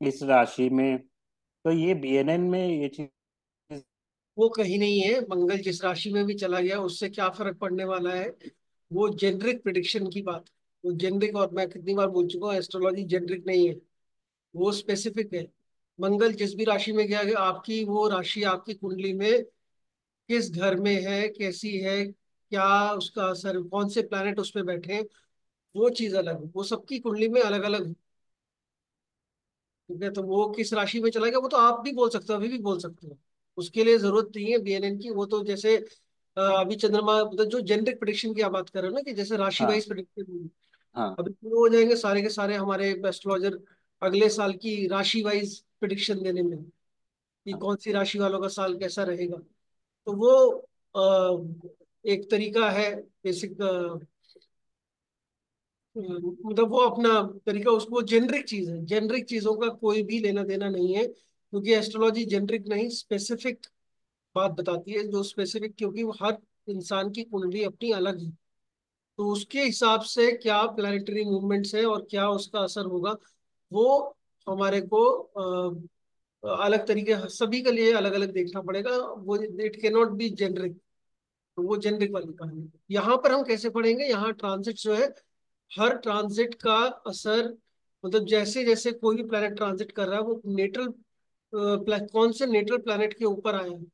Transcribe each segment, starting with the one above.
इस राशि में, तो ये बीएनएन में ये चीज। वो कहीं नहीं है। मंगल जिस राशि में भी चला गया उससे क्या फर्क पड़ने वाला है। वो जेनरिक प्रिडिक्शन की बात है। वो जेनरिक, और मैं कितनी बार बोल चुका हूँ, एस्ट्रोलॉजी जेनरिक नहीं है, वो स्पेसिफिक है। मंगल जिस भी राशि में गया, आपकी वो राशि आपकी कुंडली में किस घर में है, कैसी है, क्या उसका असर, कौन से प्लैनेट उस पे बैठे हैं, वो चीज अलग है। वो सबकी कुंडली में अलग अलग है। ठीक है, तो वो किस राशि में चला गया वो तो आप भी बोल सकते हो, अभी भी बोल सकते हो। उसके लिए जरूरत नहीं है बीएनएन की। वो तो जैसे अभी चंद्रमा, मतलब जो जेनरिक प्रिडिक्शन की आप बात कर रहे हो ना, कि जैसे राशि हाँ वाइज प्रिडिक्शन, हाँ। अभी शुरू हो जाएंगे सारे के सारे हमारे एस्ट्रोलॉजर अगले साल की राशि वाइज प्रिडिक्शन देने में, कि हाँ। कौन सी राशि वालों का साल कैसा रहेगा। तो वो एक तरीका है, बेसिक, मतलब वो अपना तरीका, उसको जेनरिक चीज है। जेनरिक चीजों का कोई भी लेना देना नहीं है, क्योंकि एस्ट्रोलॉजी जेनरिक नहीं, स्पेसिफिक बात बताती है। जो स्पेसिफिक, क्योंकि वो हर इंसान की कुंडली अपनी अलग है, तो उसके हिसाब से क्या प्लानिटरी मूवमेंट्स है और क्या उसका असर होगा, वो हमारे को अलग तरीके, सभी के लिए अलग अलग देखना पड़ेगा। वो it can not be generic. तो वो जेनरिक वाली कहानी। यहाँ पर हम कैसे पढ़ेंगे, यहाँ ट्रांजिट जो है, हर ट्रांजिट का असर, मतलब जैसे जैसे कोई भी प्लैनेट ट्रांजिट कर रहा है, वो नेटल कौन से नेटल प्लैनेट के ऊपर आया है,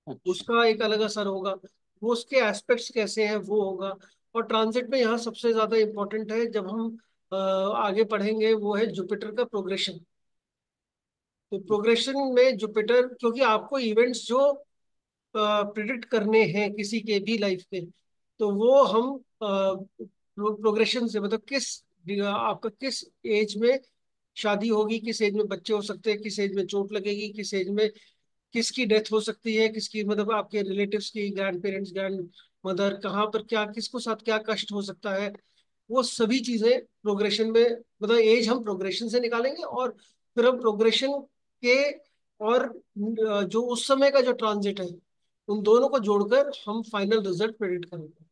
अच्छा। उसका एक अलग असर होगा। वो उसके एस्पेक्ट्स कैसे हैं वो होगा। और ट्रांजिट में यहाँ सबसे ज्यादा इंपॉर्टेंट है, जब हम आगे पढ़ेंगे, वो है जुपिटर का प्रोग्रेशन। तो प्रोग्रेशन में जुपिटर, क्योंकि आपको इवेंट्स जो प्रिडिक्ट करने हैं किसी के भी लाइफ के, तो वो हम प्रोग्रेशन से, मतलब आपका किस एज में शादी होगी, किस एज में बच्चे हो सकते हैं, किस एज में चोट लगेगी, किस एज में किसकी डेथ हो सकती है, किसकी, मतलब आपके रिलेटिव्स की, ग्रैंड पेरेंट्स, ग्रैंड मदर, कहाँ पर क्या, किसको साथ क्या कष्ट हो सकता है, वो सभी चीजें प्रोग्रेशन में, मतलब एज हम प्रोग्रेशन से निकालेंगे, और फिर हम प्रोग्रेशन के और जो उस समय का जो ट्रांजिट है, उन दोनों को जोड़कर हम फाइनल रिजल्ट प्रेडिक्ट करेंगे।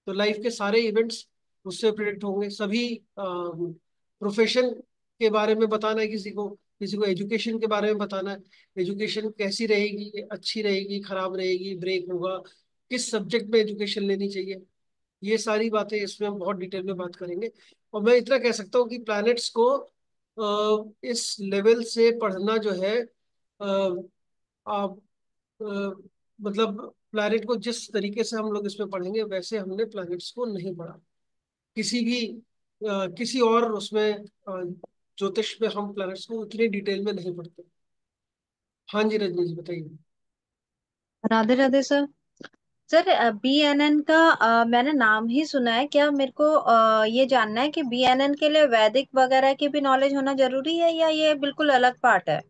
तो लाइफ के सारे इवेंट्स उससे प्रेडिक्ट होंगे। सभी प्रोफेशन के बारे में बताना है किसी को, किसी को एजुकेशन के बारे में बताना है, एजुकेशन कैसी रहेगी, अच्छी रहेगी, खराब रहेगी, ब्रेक होगा, किस सब्जेक्ट में एजुकेशन लेनी चाहिए, ये सारी बातें इसमें हम बहुत डिटेल में बात करेंगे। और मैं इतना कह सकता हूँ कि प्लैनेट्स को इस लेवल से पढ़ना जो है, आप मतलब प्लैनेट को जिस तरीके से हम लोग इसमें पढ़ेंगे, वैसे हमने प्लैनेट्स को नहीं पढ़ा किसी भी किसी और उसमें, ज्योतिष में हम प्लैनेट्स को उतनी डिटेल में नहीं पढ़ते। हाँ जी, रजनी जी बताइए। Radhe Radhe sir. Sir BNN का मैंने नाम ही सुना है। क्या मेरे को ये जानना है कि बीएनएन के लिए वैदिक वगैरह की भी नॉलेज होना जरूरी है या ये बिल्कुल अलग पार्ट है?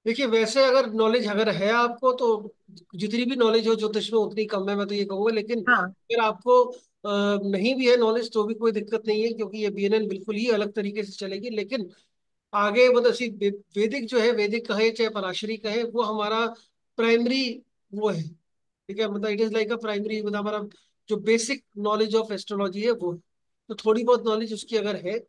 देखिए, वैसे अगर नॉलेज अगर है आपको, तो जितनी भी नॉलेज हो ज्योतिष में उतनी कम है, मैं तो ये कहूंगा। लेकिन हाँ। अगर आपको नहीं भी है नॉलेज, तो भी कोई दिक्कत नहीं है, क्योंकि ये बीएनएन बिल्कुल ही अलग तरीके से चलेगी। लेकिन आगे मतलब वैदिक जो है, वैदिक कहे चाहे पराशरी कहे, वो हमारा प्राइमरी वो है। ठीक है, मतलब it is like a primary, मतलब हमारा जो बेसिक नॉलेज ऑफ एस्ट्रोलॉजी है वो है। तो थोड़ी बहुत नॉलेज उसकी अगर है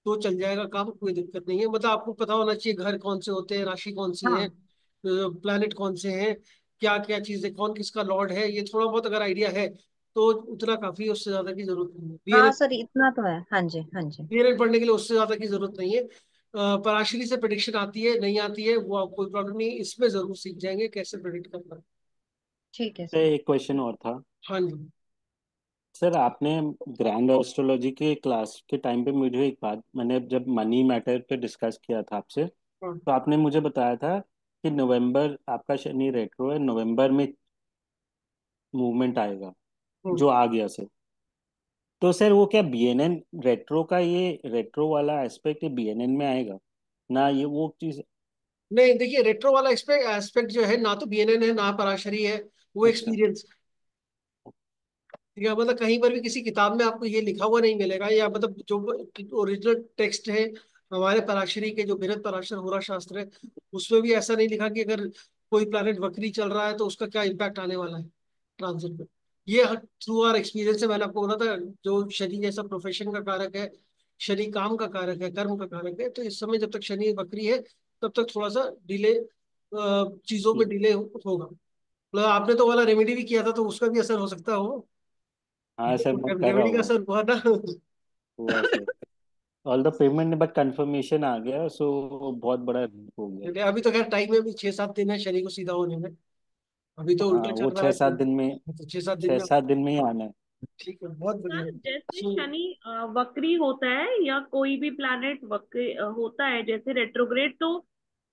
तो चल जाएगा काम, कोई दिक्कत नहीं है। मतलब आपको पता होना चाहिए घर कौन से होते हैं, राशि कौन सी है, हाँ। प्लैनेट कौन से हैं, क्या क्या चीजें, कौन किसका लॉर्ड है, ये थोड़ा बहुत अगर आइडिया है तो उतना काफी है, उससे ज्यादा की जरूरत नहीं है। हाँ बीएनएन, सर, इतना तो है। हाँ जी, हाँ जी। बीएनएन पढ़ने के लिए उससे ज्यादा की जरूरत नहीं है। पराशरी से प्रिडिक्शन आती है नहीं आती है वो आप कोई प्रॉब्लम नहीं है, इसमें जरूर सीख जाएंगे कैसे प्रिडिक्ट करना है। ठीक है सर। एक क्वेश्चन और था। हाँ जी। सर आपने ग्रैंड एस्ट्रोलॉजी के क्लास के टाइम पे मुझे एक बात, मैंने जब मनी मैटर पे डिस्कस किया था आपसे, हाँ। तो आपने मुझे बताया था कि नवंबर आपका शनि रेट्रो है, नवंबर में मूवमेंट आएगा, हम्म। जो आ गया सर। तो सर वो क्या बीएनएन रेट्रो का, ये रेट्रो वाला एस्पेक्ट बीएनएन में आएगा ना, ये वो चीज? नहीं, देखिए, रेट्रो वाला एस्पेक्ट एस्पेक्ट जो है, ना तो बीएनएन है ना पराशरी है, वो अच्छा। एक्सपीरियंस। ठीक है, मतलब कहीं पर भी किसी किताब में आपको ये लिखा हुआ नहीं मिलेगा, या मतलब जो ओरिजिनल टेक्स्ट है हमारे पराशरी के, जो बृहद पराशर होरा शास्त्र है, उसमें भी ऐसा नहीं लिखा कि अगर कोई प्लैनेट वक्री चल रहा है तो उसका क्या इम्पैक्ट आने वाला है ट्रांजिट में। ये थ्रू आर एक्सपीरियंस है। मैंने आपको बोला था, जो शनि जैसा प्रोफेशन का कारक है, शनि काम का कारक है, कर्म का कारक है, तो इस समय जब तक शनि वक्री है तब तक थोड़ा सा डिले, चीजों में ठीक। डिले होगा। मतलब आपने तो वाला रेमेडी भी किया था तो उसका भी असर हो सकता हो। हाँ सर, मैं कर रहा रेमेडी का हूँ। असर हुआ ना। हुआ sir. All the payment, but confirmation आ गया, सो बहुत बड़ा हो गया। चलिए, अभी तो खैर टाइम है, अभी 6-7 दिन है शनि को सीधा होने में। अभी तो हाँ, उल्टा वो चल रहा छः है सात दिन में, तो 6-7 दिन छः में। सात दिन में ही आना है। ठीक है, बहुत बढ़िया। सर जैसे सो शनि वक्री होता है या कोई भी प्लैनेट वक्री होता है जैसे रेट्रोग्रेड, तो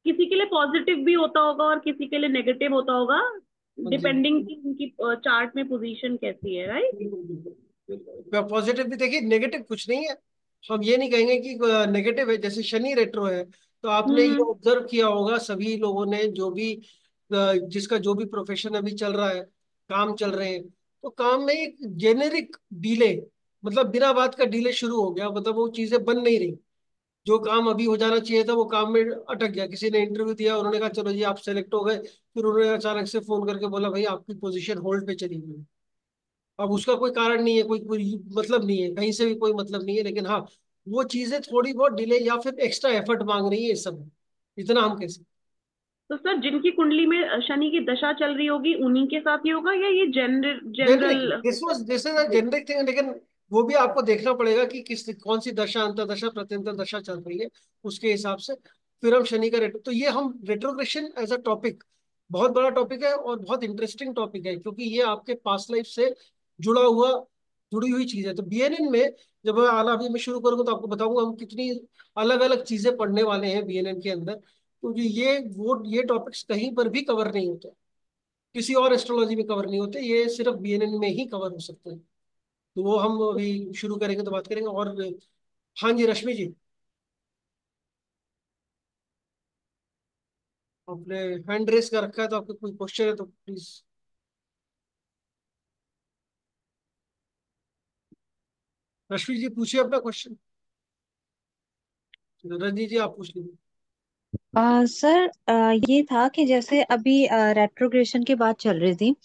किसी के लिए पॉजिटिव भी होता होगा और किसी के लिए नेगेटिव होता होगा, हाँ जी, डिपेंडिंग कि उनकी चार्ट में पोजीशन कैसी है, राइट? बिल्कुल बिल्कुल। पॉजिटिव भी देखिए, नेगेटिव कुछ नहीं है। हम ये नहीं कहेंगे कि नेगेटिव है। जैसे शनि रेट्रो है तो आपने ये हम्म। ऑब्जर्व किया होगा, सभी लोगों ने जो भी जिसका जो भी प्रोफेशन अभी चल रहा है, काम चल रहे हैं, तो काम में एक जेनेरिक डीले, मतलब बिना बात का डीले शुरू हो गया। मतलब वो चीजें बन नहीं रही। जो काम अभी हो जाना चाहिए था वो काम में अटक गया। किसी ने इंटरव्यू दिया, उन्होंने कहा चलो जी आप सेलेक्ट हो गए, फिर उन्होंने अचानक से फोन करके बोला भाई आपकी पोजीशन होल्ड पे चली गई है। अब उसका कोई कारण नहीं है, कोई मतलब नहीं है, कहीं से भी कोई मतलब नहीं है, लेकिन हाँ, वो चीजें थोड़ी बहुत डिले या फिर एक्स्ट्रा एफर्ट मांग रही है इस समय। इतना हम कह सकते तो सर जिनकी कुंडली में शनि की दशा चल रही होगी उन्हीं के साथ ही होगा या ये जनरल हैं। जेनरिक, जनरल दिस होगा? Was this is a generic thing, लेकिन वो भी आपको देखना पड़ेगा कि किस कौन सी दशा, अंतर्दशा, प्रत्यंतर दशा चल रही है, उसके हिसाब से फिर हम शनि का रेट्रो। तो ये हम रेट्रोग्रेशन एज अ टॉपिक, बहुत बड़ा टॉपिक है और बहुत इंटरेस्टिंग टॉपिक है, क्योंकि ये आपके पास्ट लाइफ से जुड़ा हुआ जुड़ी हुई चीज है। तो बीएनएन में जब मैं आला अभी मैं शुरू करूंगा तो आपको बताऊंगा हम कितनी अलग अलग चीजें पढ़ने वाले हैं बीएनएन के अंदर, क्योंकि ये टॉपिक्स कहीं पर भी कवर नहीं होते, किसी और एस्ट्रोलॉजी में कवर नहीं होते, ये सिर्फ बीएनएन में ही कवर हो सकते हैं। तो वो हम अभी शुरू करेंगे तो बात करेंगे। और हाँ जी, रश्मि जी, आपने हैंड रेस कर रखा है तो आपको कोई क्वेश्चन है तो प्लीज रश्मि जी पूछिए अपना क्वेश्चन। रजनी जी आप पूछ लीजिए। सर, ये था कि जैसे अभी रेट्रोग्रेशन की बात चल रही थी,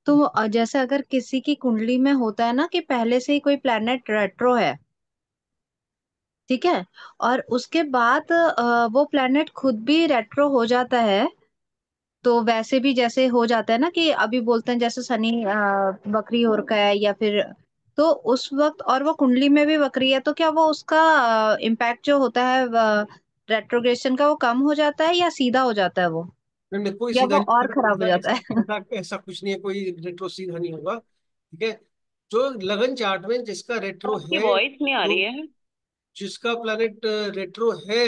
तो जैसे अगर किसी की कुंडली में होता है ना कि पहले से ही कोई प्लैनेट रेट्रो है, ठीक है, और उसके बाद वो प्लैनेट खुद भी रेट्रो हो जाता है, तो वैसे भी जैसे हो जाता है ना कि अभी बोलते हैं जैसे शनि वक्री हो रखा है या फिर, तो उस वक्त और वो कुंडली में भी वक्री है, तो क्या वो उसका इम्पैक्ट जो होता है रेट्रोग्रेशन का वो कम हो जाता है या सीधा हो जाता है वो, नहीं नहीं, कोई या सीधा वो नहीं और होगा, खराब हो ऐसा जाता ऐसा है? ऐसा ऐसा कुछ नहीं है, कोई रेट्रो सीधा नहीं होगा। ठीक है, जो लगन चार्ट में जिसका रेट्रो आपकी है, वॉइस नहीं आ जो रही है। जिसका प्लैनेट रेट्रो है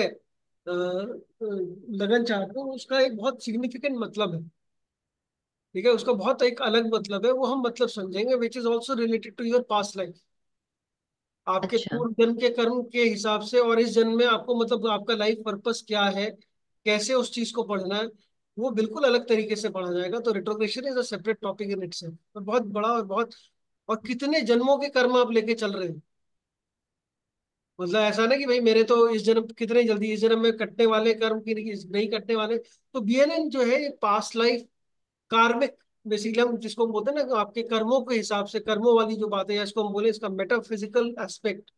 लगन चार्ट में, उसका एक बहुत सिग्निफिकेंट मतलब है। ठीक है, उसका बहुत एक अलग मतलब है, वो हम मतलब समझेंगे, which is also related to your past life, आपके अच्छा। पूर्व जन्म के कर्म के हिसाब से, और इस जन्म में आपको मतलब आपका लाइफ पर्पस क्या है, कैसे उस चीज को पढ़ना है, वो बिल्कुल अलग तरीके से पढ़ा जाएगा। तो retrogression is a separate topic in itself, और बहुत बड़ा और बहुत, और कितने जन्मों के कर्म आप लेके चल रहे हैं। मतलब ऐसा ना कि भाई मेरे तो इस जन्म कितने जल्दी इस जन्म में कटने वाले कर्म की नहीं कटने वाले। तो बीएनएन जो है ये पास्ट लाइफ कार्मिक, बेसिकली हम जिसको हम बोलते हैं ना कि आपके कर्मों के हिसाब से, कर्मों वाली जो बातें हैं, इसको हम बोले इसका मेटाफिजिकल एस्पेक्ट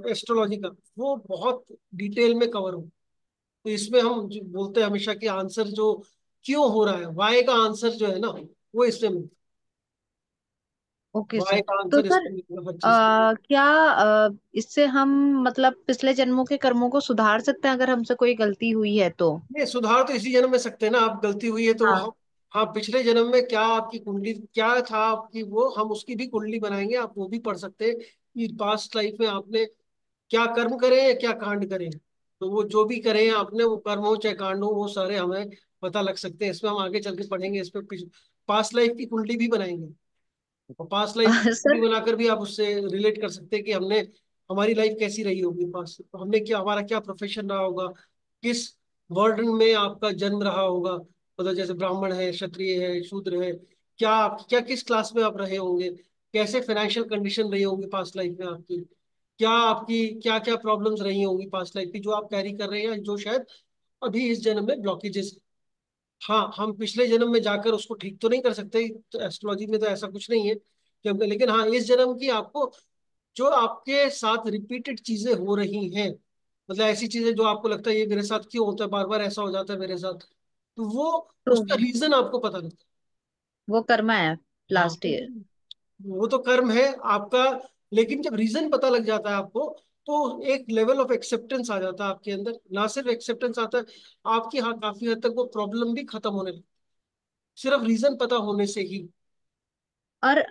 एस्ट्रोलॉजी का, वो बहुत डिटेल में कवर हो। तो इसमें हम जो बोलते हैं हमेशा कि आंसर जो क्यों हो रहा है, वाई का आंसर जो है ना, वो इसमें मिलता ओके है। Why sir. का तो आंसर सर, इसमें मिलता है हर चीज। क्या इससे हम मतलब पिछले जन्मों के कर्मों को सुधार सकते हैं अगर हमसे कोई गलती हुई है तो? ये सुधार तो इसी जन्म में सकते हैं ना, आप गलती हुई है तो हाँ। हम, हाँ पिछले जन्म में क्या आपकी कुंडली क्या था आपकी, वो हम उसकी भी कुंडली बनाएंगे, आप वो भी पढ़ सकते हैं कि पास्ट लाइफ में आपने क्या कर्म करे हैं, क्या कांड करे हैं। तो वो जो भी करे हैं आपने, वो कर्म हो चाहे कांड हो, वो सारे हमें पता लग सकते हैं। इसमें हम आगे चल के पढ़ेंगे, इस पे पास्ट लाइफ की कुंडली भी बनाएंगे, और पास्ट लाइफ भी सर, बनाकर भी आप उससे रिलेट कर सकते हैं कि हमने हमारी लाइफ कैसी रही होगी पास्ट, हमने क्या, हमारा क्या प्रोफेशन रहा होगा, किस वर्ण में आपका जन्म रहा होगा, मतलब जैसे ब्राह्मण है, क्षत्रिय है, शूद्र है, क्या आप क्या किस क्लास में आप रहे होंगे, कैसे फाइनेंशियल कंडीशन रही होगी पास्ट लाइफ में आपकी, क्या आपकी क्या क्या प्रॉब्लम्स रही होंगी पास्ट लाइफ की जो आप कैरी कर रहे हैं, जो शायद अभी इस जन्म में ब्लॉकेजेस। हाँ, हम पिछले जन्म में जाकर उसको ठीक तो नहीं कर सकते, तो एस्ट्रोलॉजी में तो ऐसा कुछ नहीं है कि लेकिन हाँ इस जन्म की आपको जो आपके साथ रिपीटेड चीजें हो रही हैं, मतलब ऐसी चीजें जो आपको लगता है ये मेरे साथ क्यों होता है, बार बार ऐसा हो जाता है मेरे साथ, तो वो तो उसका रीजन आपको पता लगता वो कर्मा है है। हाँ, लास्ट ईयर। वो तो कर्म है आपका। लेकिन जब रीजन पता लग जाता है आपको, तो एक लेवल ऑफ एक्सेप्टेंस आ जाता है आपके अंदर। ना सिर्फ एक्सेप्टेंस आता है आपकी, हाँ काफी हद तक वो प्रॉब्लम भी खत्म होने लगती है, सिर्फ रीजन पता होने से ही। और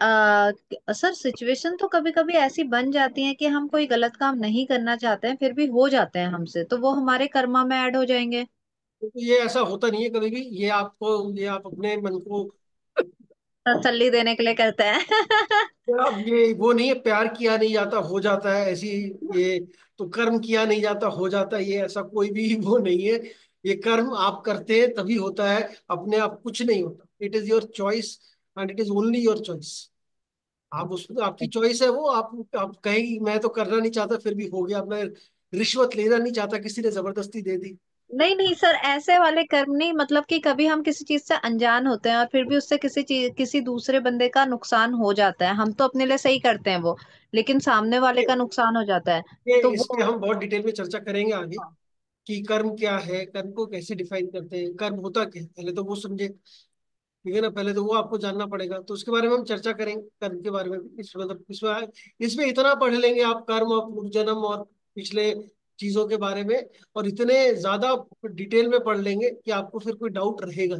सर सिचुएशन तो कभी कभी ऐसी बन जाती है कि हम कोई गलत काम नहीं करना चाहते हैं फिर भी हो जाते हैं हमसे, तो वो हमारे कर्मा में ऐड हो जाएंगे। क्योंकि ये ऐसा होता नहीं है कभी भी, ये आप अपने मन को, तसल्ली देने के लिए कहते हैं। अब ये वो नहीं है, प्यार किया नहीं जाता हो जाता है ऐसी, ये तो कर्म किया नहीं जाता हो जाता है, ये ऐसा कोई भी वो नहीं है। ये कर्म आप करते हैं तभी होता है, अपने आप कुछ नहीं होता। It is your choice, and it is only your choice. आप उस आपकी चॉइस है वो, आप कहेंगी मैं तो करना नहीं चाहता फिर भी हो गया, मैं रिश्वत लेना नहीं चाहता किसी ने जबरदस्ती दे दी। नहीं नहीं सर, ऐसे वाले कर्म नहीं, मतलब कि कभी हम किसी चीज से अनजान होते हैं और फिर भी उससे किसी चीज किसी दूसरे बंदे का नुकसान हो जाता है, हम तो अपने लिए सही करते हैं वो, लेकिन सामने वाले का नुकसान हो जाता है। ये तो इस पे वो हम बहुत डिटेल में चर्चा करेंगे आगे, कि कर्म क्या है, कर्म को कैसे डिफाइन करते हैं, कर्म होता क्या है, पहले तो वो समझे। ठीक है ना, पहले तो वो आपको जानना पड़ेगा, तो उसके बारे में हम चर्चा करेंगे, कर्म के बारे में। इस मतलब इसमें इतना पढ़ लेंगे आप कर्म और पूर्व जन्म और पिछले चीजों के बारे में, और इतने ज्यादा डिटेल में पढ़ लेंगे कि आपको फिर कोई डाउट रहेगा।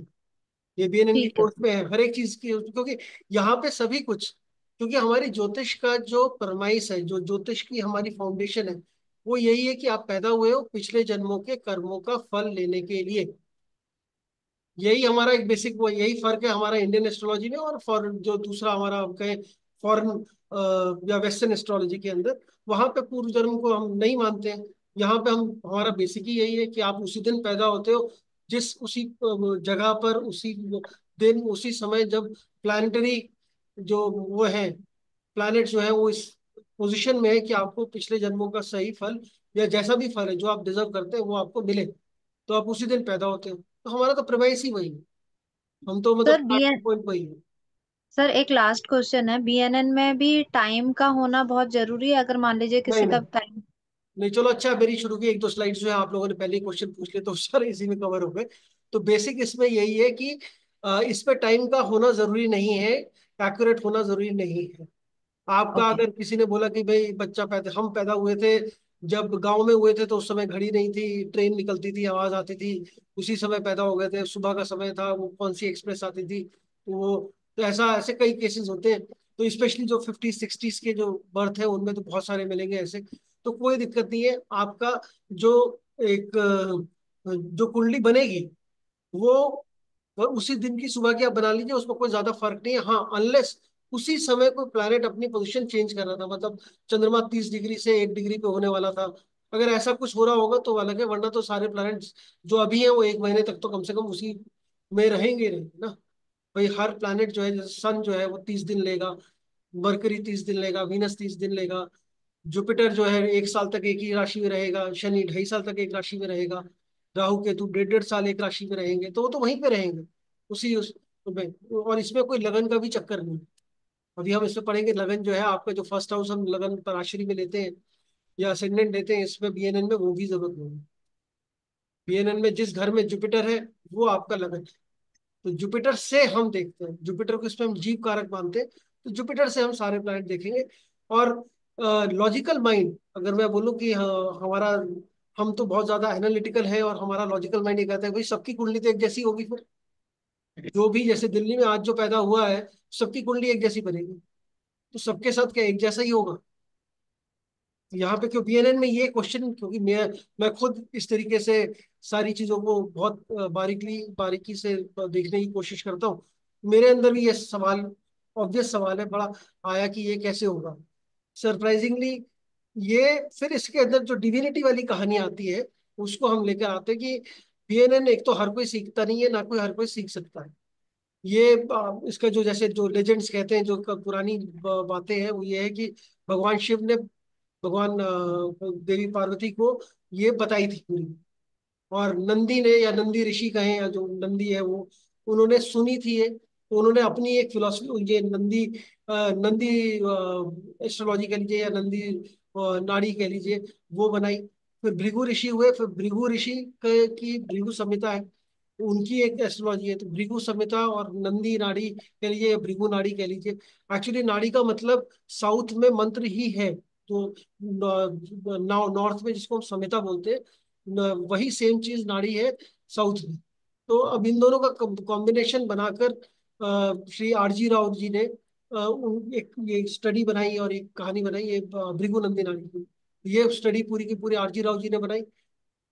ये बीएनएन की ठीक है। कोर्स में है हर एक चीज की, क्योंकि यहाँ पे सभी कुछ, क्योंकि हमारी ज्योतिष का जो परमाइश है, जो ज्योतिष की हमारी फाउंडेशन है, वो यही है कि आप पैदा हुए हो पिछले जन्मों के कर्मों का फल लेने के लिए। यही हमारा एक बेसिक, वो यही फर्क है हमारा इंडियन एस्ट्रोलॉजी में और फॉरेन, जो दूसरा हमारा हम कहें फॉरेन या वेस्टर्न एस्ट्रोलॉजी के अंदर। वहां पे पूर्व जन्म को हम नहीं मानते हैं। यहाँ पे हम, हमारा बेसिक ही यही है कि आप उसी दिन पैदा होते हो, जिस उसी जगह पर, उसी दिन उसी समय, जब प्लानिटरी जो वो है, प्लैनेट जो है वो इस पोजीशन में है कि आपको पिछले जन्मों का सही फल, या जैसा भी फल है जो आप डिजर्व करते हैं वो आपको मिले, तो आप उसी दिन पैदा होते हो। तो हमारा तो प्रेमाइस ही वही है, हम तो मतलब सर स्टार्टिंग पॉइंट वही है। सर एक लास्ट क्वेश्चन है, बीएनएन में भी टाइम का होना बहुत जरूरी है, अगर मान लीजिए नहीं किसी का नहीं टाइम। नहीं, चलो अच्छा, मेरी शुरू की एक दो स्लाइड्स जो है आप लोगों ने पहले ही क्वेश्चन पूछ लिए, तो सारे इसी में कवर हो गए। तो बेसिक इसमें यही है कि इस पे टाइम का होना जरूरी नहीं है, एक्यूरेट होना जरूरी नहीं है। आपका ओके। अगर किसी ने बोला कि भाई बच्चा पैदा, हम पैदा हुए थे जब गांव में हुए थे तो उस समय घड़ी नहीं थी, ट्रेन निकलती थी, आवाज आती थी, उसी समय पैदा हो गए थे, सुबह का समय था, वो कौन सी एक्सप्रेस आती थी, तो वो, तो ऐसा ऐसे कई केसेस होते हैं। तो स्पेशली जो 50 60s के जो बर्थ है उनमें तो बहुत सारे मिलेंगे ऐसे। तो कोई दिक्कत नहीं है आपका, जो एक जो कुंडली बनेगी वो, उसी दिन की सुबह की आप बना लीजिए, उसमें कोई ज्यादा फर्क नहीं है। हाँ, अनलेस उसी समय कोई प्लैनेट अपनी पोजीशन चेंज कर रहा था, मतलब चंद्रमा 30 डिग्री से 1 डिग्री पे होने वाला था, अगर ऐसा कुछ हो रहा होगा तो अलग है, वरना तो सारे प्लैनेट्स जो अभी हैं वो 1 महीने तक तो कम से कम उसी में रहेंगे ही रहेंगे ना। भाई हर प्लैनेट जो है, जैसे सन जो है वो 30 दिन लेगा, मरकरी 30 दिन लेगा, वीनस 30 दिन लेगा, जुपिटर जो है 1 साल तक एक ही राशि में रहेगा, शनि 2.5 साल तक एक राशि में रहेगा, राहु केतु 1.5 1.5 साल एक राशि में रहेंगे, तो वो तो वहीं पे रहेंगे उसी उस में। और इसमें कोई लगन का भी चक्कर नहीं। अभी हम इसमें पढ़ेंगे लगन जो है आपका, जो फर्स्ट हाउस हम लगन पर आश्री में लेते हैं या असेंडेंट लेते हैं, इसमें बीएनएन में वो भी जरूरत नहीं है। बीएनएन में जिस घर में जुपिटर है वो आपका लगन है। तो जुपिटर से हम देखते हैं, जुपिटर को इसमें हम जीव कारक मानते हैं, तो जुपिटर से हम सारे प्लैनेट देखेंगे। और लॉजिकल माइंड, अगर मैं बोलूँ कि हाँ हमारा, हम तो बहुत ज्यादा एनालिटिकल है, और हमारा लॉजिकल माइंड ये कहता है भाई सबकी कुंडली तो एक जैसी होगी फिर, जो भी जैसे दिल्ली में आज जो पैदा हुआ है सबकी कुंडली एक जैसी बनेगी, तो सबके साथ क्या एक जैसा ही होगा। यहाँ पे क्यों बीएनएन में ये क्वेश्चन, क्योंकि मैं खुद इस तरीके से सारी चीजों को बहुत बारीकी से देखने की कोशिश करता हूँ। मेरे अंदर भी ये सवाल, ऑब्वियस सवाल है बड़ा, आया कि ये कैसे होगा। सरप्राइजिंगली ये फिर इसके अंदर जो डिविनिटी वाली कहानी आती है उसको हम लेकर आते हैं कि बीएनएन एक तो हर कोई सीखता नहीं है, ना कोई हर कोई सीख सकता है। ये इसका जो, जैसे जो लेजेंड्स कहते हैं, जो पुरानी बातें हैं, वो ये है कि भगवान शिव ने भगवान देवी पार्वती को ये बताई थी पूरी, और नंदी ने, या नंदी ऋषि कहें, या जो नंदी है वो, उन्होंने सुनी थी ये, तो उन्होंने अपनी एक फिलोसफी, ये नंदी नंदी एस्ट्रोलॉजी कह लीजिए या नंदी नाड़ी कह लीजिए, वो बनाई। फिर भृगु ऋषि हुए, फिर भृगु ऋषि की भृगु संहिता है, उनकी एक एस्ट्रोलॉजी है। तो भृगु संहिता और नंदी नाड़ी कह लीजिए या भृगु नाड़ी कह लीजिए। एक्चुअली नाड़ी का मतलब साउथ में मंत्र ही है, तो नॉर्थ में जिसको हम संहिता बोलते हैं, वही सेम चीज नाड़ी है साउथ में। तो अब इन दोनों का कॉम्बिनेशन बनाकर श्री आरजी राव जी ने एक ये स्टडी बनाई और एक कहानी बनाई, ये भृगु नंदी नाड़ी की। ये स्टडी पूरी की पूरी आरजी राव जी ने बनाई,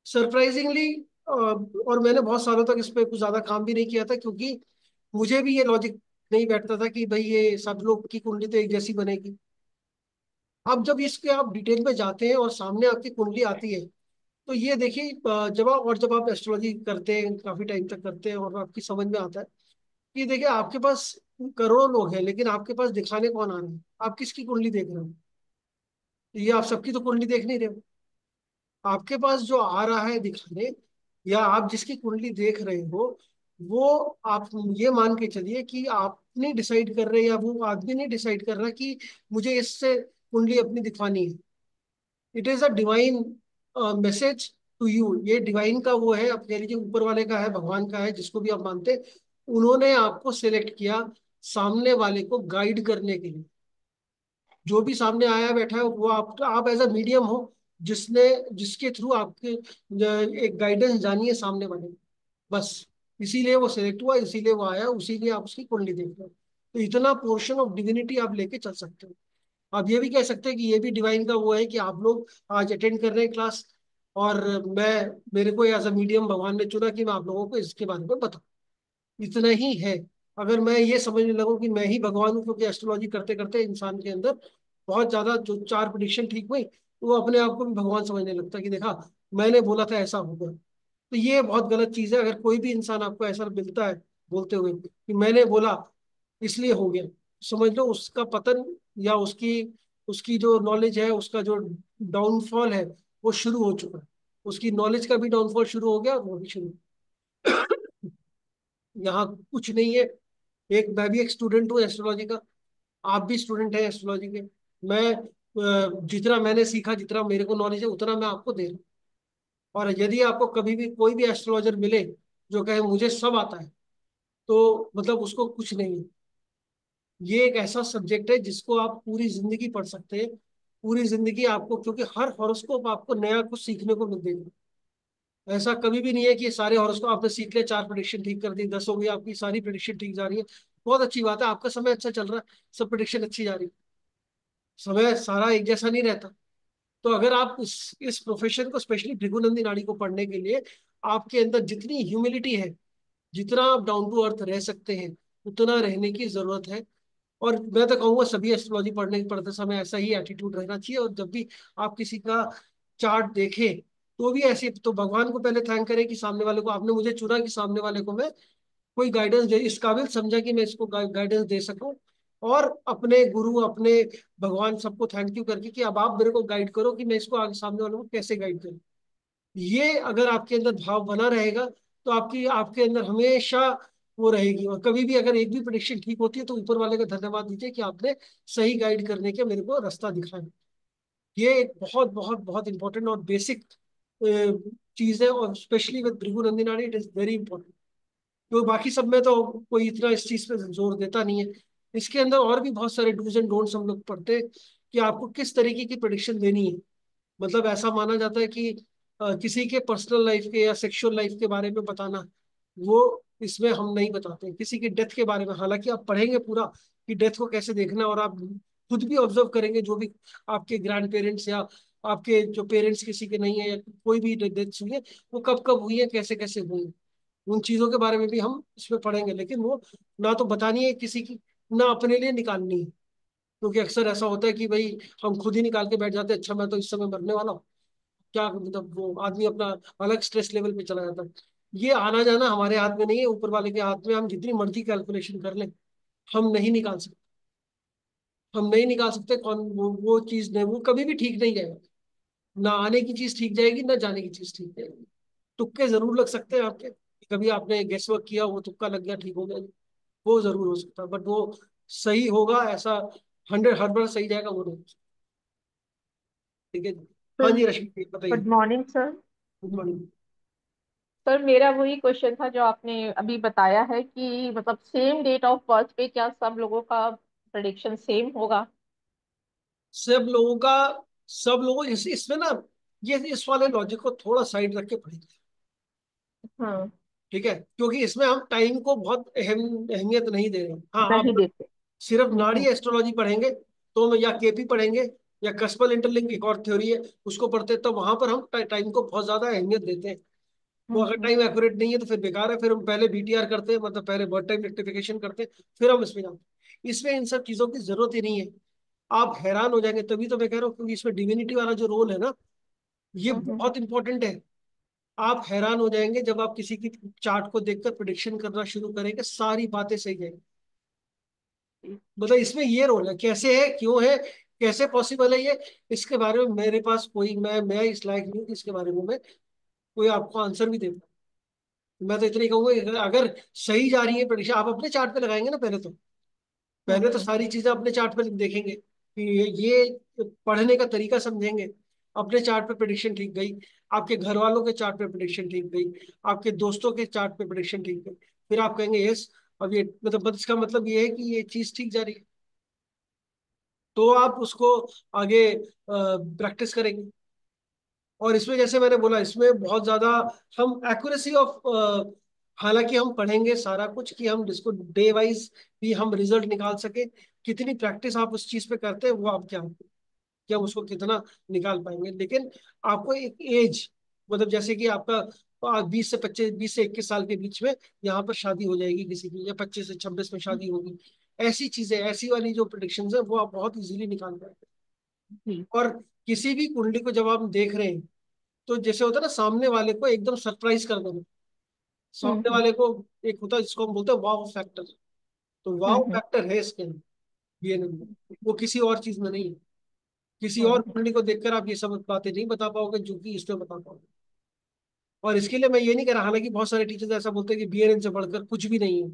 सरप्राइजिंगली। और मैंने बहुत सालों तक इस पे कुछ ज्यादा काम भी नहीं किया था, क्योंकि मुझे भी ये लॉजिक नहीं बैठता था कि भाई ये सब लोग की कुंडली तो एक जैसी बनेगी। अब जब इसके आप डिटेल में जाते हैं और सामने आपकी कुंडली आती है, तो ये देखिए, जब आप एस्ट्रोलॉजी करते हैं, काफी टाइम तक करते हैं, और आपकी समझ में आता है कि देखिए आपके पास करोड़ों लोग हैं, लेकिन आपके पास दिखाने कौन आ रहे हैं? आप किसकी कुंडली देख रहे हो? ये आप सबकी तो कुंडली देख नहीं रहे हो। आपके पास जो आ रहा है दिखाने, या आप जिसकी कुंडली देख रहे हो, वो आप ये मान के चलिए कि आप नहीं डिसाइड कर रहे, या वो आदमी नहीं डिसाइड कर रहा कि मुझे इससे कुंडली अपनी दिखवानी है। It is a divine message to you. ये डिवाइन का वो है, आप कह लीजिए ऊपर वाले का है, भगवान का है, जिसको भी आप मानते हैं। उन्होंने आपको सिलेक्ट किया सामने वाले को गाइड करने के लिए। जो भी सामने आया बैठा है, वो आप एज अ मीडियम हो, जिसने जिसके थ्रू आपके एक गाइडेंस जानी है सामने वाले को। बस इसीलिए वो सिलेक्ट हुआ, इसीलिए वो आया, उसीलिए आप उसकी कुंडली देख रहे हो। तो इतना पोर्शन ऑफ डिविनिटी आप लेके चल सकते हो। आप ये भी कह सकते हैं कि ये भी डिवाइन का वो है कि आप लोग आज अटेंड कर रहे हैं क्लास, और मैं मेरे को एज अ मीडियम भगवान ने चुना कि मैं आप लोगों को इसके बारे में बताऊं। इतना ही है। अगर मैं ये समझने लगूं कि मैं ही भगवान हूं, क्योंकि एस्ट्रोलॉजी करते करते इंसान के अंदर बहुत ज्यादा जो 4 प्रिडिक्शन ठीक हुई, तो वो अपने आप को भी भगवान समझने लगता है कि देखा, मैंने बोला था ऐसा होगा। तो ये बहुत गलत चीज है। अगर कोई भी इंसान आपको ऐसा मिलता है बोलते हुए कि मैंने बोला इसलिए हो गया, समझ लो उसका पतन, या उसकी उसकी जो नॉलेज है, उसका जो डाउनफॉल है, वो शुरू हो चुका है। उसकी नॉलेज का भी डाउनफॉल शुरू हो गया, और वो भी शुरू। यहाँ कुछ नहीं है। मैं भी एक स्टूडेंट हूँ एस्ट्रोलॉजी का, आप भी स्टूडेंट हैं एस्ट्रोलॉजी के। मैं जितना मैंने सीखा, जितना मेरे को नॉलेज है, उतना मैं आपको दे रहा हूँ। और यदि आपको कभी भी कोई भी एस्ट्रोलॉजर मिले जो कहे मुझे सब आता है, तो मतलब उसको कुछ नहीं है। ये एक ऐसा सब्जेक्ट है जिसको आप पूरी जिंदगी पढ़ सकते हैं, पूरी जिंदगी आपको, क्योंकि हर हॉरोस्कोप आपको नया कुछ सीखने को मिल देगा। ऐसा कभी भी नहीं है कि सारे हॉरोस्कोप आपने सीख लिया, 4 प्रिडिक्शन ठीक कर दी, 10 हो गई, आपकी सारी प्रिडिक्शन ठीक जा रही है। बहुत अच्छी बात है, आपका समय अच्छा चल रहा है, सब प्रिडिक्शन अच्छी जा रही है। समय सारा एक जैसा नहीं रहता। तो अगर आप इस प्रोफेशन को, स्पेशली भृगुनंदी नाड़ी को पढ़ने के लिए, आपके अंदर जितनी ह्यूमिलिटी है, जितना आप डाउन टू अर्थ रह सकते हैं, उतना रहने की जरूरत है। और मैं तो कहूंगा सभी एस्ट्रोलॉजी पढ़ते समय ऐसा ही एटीट्यूड रहना चाहिए। और जब भी आप किसी का चार्ट देखें, तो भी ऐसे तो भगवान को पहले थैंक करें कि सामने वाले को आपने मुझे चुना, कि सामने वाले को मैं कोई गाइडेंस दे, इस काबिल समझा कि मैं इसको गाइडेंस दे सकूं। और अपने गुरु, अपने भगवान, सबको थैंक यू करके कि अब आप मेरे को गाइड करो कि मैं इसको आगे सामने वालों को कैसे गाइड करूं। ये अगर आपके अंदर भाव बना रहेगा, तो आपकी आपके अंदर हमेशा वो रहेगी। और कभी भी अगर एक भी प्रेडिक्शन ठीक होती है, तो ऊपर वाले का धन्यवाद दीजिए कि आपने सही गाइड करने के मेरे को रास्ता दिखाया। ये एक बहुत बहुत बहुत इंपॉर्टेंट और बेसिक चीज है, और specially with Bhrigu Nandini it is very important. तो बाकी सब में तो कोई इतना इस चीज पे जोर देता नहीं है। इसके अंदर और भी बहुत सारे डूज एंड डोंट्स हम लोग पढ़ते हैं, कि आपको किस तरीके की प्रेडिक्शन देनी है। मतलब ऐसा माना जाता है कि किसी के पर्सनल लाइफ के या सेक्सुअल लाइफ के बारे में बताना, वो इसमें हम नहीं बताते। किसी की डेथ के बारे में, हालांकि आप पढ़ेंगे पूरा कि डेथ को कैसे देखना है, और आप खुद भी ऑब्जर्व करेंगे जो भी आपके ग्रैंड पेरेंट्स या आपके जो पेरेंट्स किसी के नहीं है, या कोई भी डेथ हुई है, वो कब कब हुई है, कैसे कैसे हुई है, उन चीजों के बारे में भी हम इसमें पढ़ेंगे। लेकिन वो ना तो बतानी है किसी की, ना अपने लिए निकालनी है। क्योंकि अक्सर ऐसा होता है कि भाई हम खुद ही निकाल के बैठ जाते हैं, अच्छा मैं तो इस समय मरने वाला हूँ, क्या मतलब, वो आदमी अपना अलग स्ट्रेस लेवल पे चला जाता है। ये आना जाना हमारे हाथ में नहीं है, ऊपर वाले के हाथ में। हम जितनी मर्जी कैलकुलेशन कर लें, हम नहीं निकाल सकते। हम नहीं निकाल सकते कौन वो चीज नहीं, वो कभी भी ठीक नहीं जाएगा। ना आने की चीज ठीक जाएगी, ना जाने की चीज ठीक जाएगी। तुक्के जरूर लग सकते हैं आपके, कभी आपने गेस वर्क किया, वो तुक्का लग गया, ठीक हो गया, वो जरूर हो सकता है। बट वो सही होगा ऐसा 100 हर बार सही जाएगा वो नहीं। ठीक है जी। हाँ सर, जी रश्मि बताइए। Good morning sir. Good morning. Sir, मेरा वही क्वेश्चन था जो आपने अभी बताया है कि मतलब सेम डेट ऑफ बर्थ पे क्या सब लोगों का प्रेडिक्शन सेम होगा? सब लोगों का, सब लोगों इसमें ना, ये इस वाले लॉजिक को थोड़ा साइड रख के पढ़ेंगे। हाँ। ठीक है, क्योंकि इसमें हम टाइम को बहुत अहमियत नहीं दे रहे हैं। हाँ नहीं आप देते। सिर्फ नाड़ी हम्म। एस्ट्रोलॉजी पढ़ेंगे तो हम या केपी पढ़ेंगे या कस्पल इंटरलिंक एक और थ्योरी है उसको पढ़ते हैं, तो वहां पर हम टाइम को बहुत ज्यादा अहमियत देते हैं। वो अगर हम्म। टाइम एक्यूरेट नहीं है तो फिर बेकार है, फिर हम पहले बीटीआर करते हैं, मतलब पहले बर्थ टाइम रेक्टिफिकेशन करते हैं, फिर हम इसमें जाते हैं। इसमें इन सब चीजों की जरूरत ही नहीं है। आप हैरान हो जाएंगे, तभी तो मैं कह रहा हूँ, क्योंकि इसमें डिविनिटी वाला जो रोल है ना, ये हम्म। बहुत इंपॉर्टेंट है। आप हैरान हो जाएंगे जब आप किसी की चार्ट को देखकर प्रिडिक्शन करना शुरू करेंगे, सारी बातें सही जाएंगी। मतलब इसमें ये रोल है, कैसे है, क्यों है, कैसे पॉसिबल है ये, इसके बारे में मेरे पास कोई, मैं इस लायक नहीं हूं कि इसके बारे में मैं कोई आपको आंसर भी दे पाऊं। मैं तो इतना ही कहूंगा कि अगर सही जा रही है प्रेडिक्शन, आप अपने चार्ट पे लगाएंगे ना पहले तो, पहले तो हम्म। सारी चीजें अपने चार्ट पे देखेंगे कि ये पढ़ने का तरीका समझेंगे। अपने चार्ट पे प्रेडिक्शन ठीक गई, आपके घर वालों के चार्ट पे प्रेडिक्शन ठीक गई, आपके दोस्तों के चार्ट पे प्रेडिक्शन ठीक गई, फिर आप कहेंगे यस, अब ये मतलब इसका मतलब ये है कि ये चीज ठीक जा रही है, तो आप उसको आगे प्रैक्टिस करेंगे। और इसमें जैसे मैंने बोला, इसमें बहुत ज्यादा हम एक्यूरेसी ऑफ, हालांकि हम पढ़ेंगे सारा कुछ कि हम जिसको डे वाइज भी हम रिजल्ट निकाल सके, कितनी प्रैक्टिस आप उस चीज पे करते हैं वो आप क्या, कि हम उसको कितना निकाल पाएंगे। लेकिन आपको एक एज, मतलब जैसे कि आपका 20 से 25, 20 से 21 साल के बीच में यहाँ पर शादी हो जाएगी किसी की, या 25 से 26 में शादी होगी, ऐसी चीजें, ऐसी वाली जो प्रिडिक्शन है वो आप बहुत इजीली निकाल पाएंगे। जी। और किसी भी कुंडली को जब आप देख रहे हैं, तो जैसे होता है ना, सामने वाले को एकदम सरप्राइज कर देना, सामने हम्म। वाले को, एक होता है जिसको हम बोलते हैं वाव फैक्टर, तो वाव हम्म। फैक्टर है इसके अंदर, डीएनए में। वो किसी और चीज में नहीं है। किसी और हम्म। कुंडली को देखकर आप ये सब बातें नहीं बता पाओगे जो कि इसमें बता पाओगे। और इसके लिए मैं ये नहीं कह रहा, हालांकि बहुत सारे टीचर्स ऐसा बोलते हैं कि बीएनएन से बढ़कर कुछ भी नहीं है,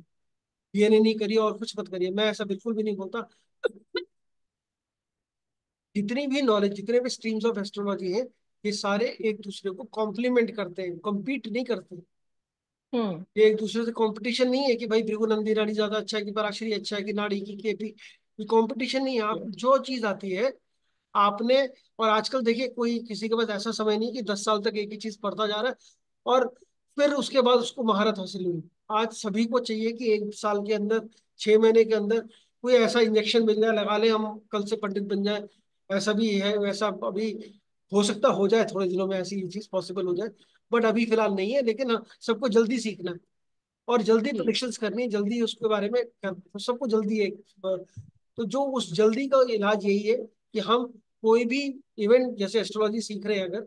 बीएनए नहीं करिए और कुछ मत करिए, मैं ऐसा बिल्कुल भी नहीं बोलता। जितनी भी नॉलेज, जितने भी स्ट्रीम्स ऑफ एस्ट्रोलॉजी है, ये सारे एक दूसरे को कॉम्प्लीमेंट करते हैं, कम्पीट नहीं करते। हम्म। ये एक दूसरे से कंपटीशन नहीं है कि भाई भृगुनंदी नाड़ी ज्यादा अच्छा है कि पराशरी अच्छा है कि नाड़ी की केपी, ये कंपटीशन नहीं है। आप जो चीज आती है आपने, और आजकल देखिए कोई किसी के पास ऐसा समय नहीं कि 10 साल तक एक ही चीज पढ़ता जा रहा है और फिर उसके बाद उसको महारत हासिल हुई। आज सभी को चाहिए कि 1 साल के अंदर, 6 महीने के अंदर कोई ऐसा इंजेक्शन मिल जाए, लगा ले, हम कल से पंडित बन जाए। ऐसा भी है, वैसा अभी हो सकता हो जाए, थोड़े दिनों में ऐसी चीज पॉसिबल हो जाए, बट अभी फिलहाल नहीं है। लेकिन हाँ, सबको जल्दी सीखना है और जल्दी जी। प्रेडिक्शंस करनी है, जल्दी उसके बारे में तो सबको जल्दी है। तो जो उस जल्दी का इलाज यही है कि हम कोई भी इवेंट, जैसे एस्ट्रोलॉजी सीख रहे हैं अगर,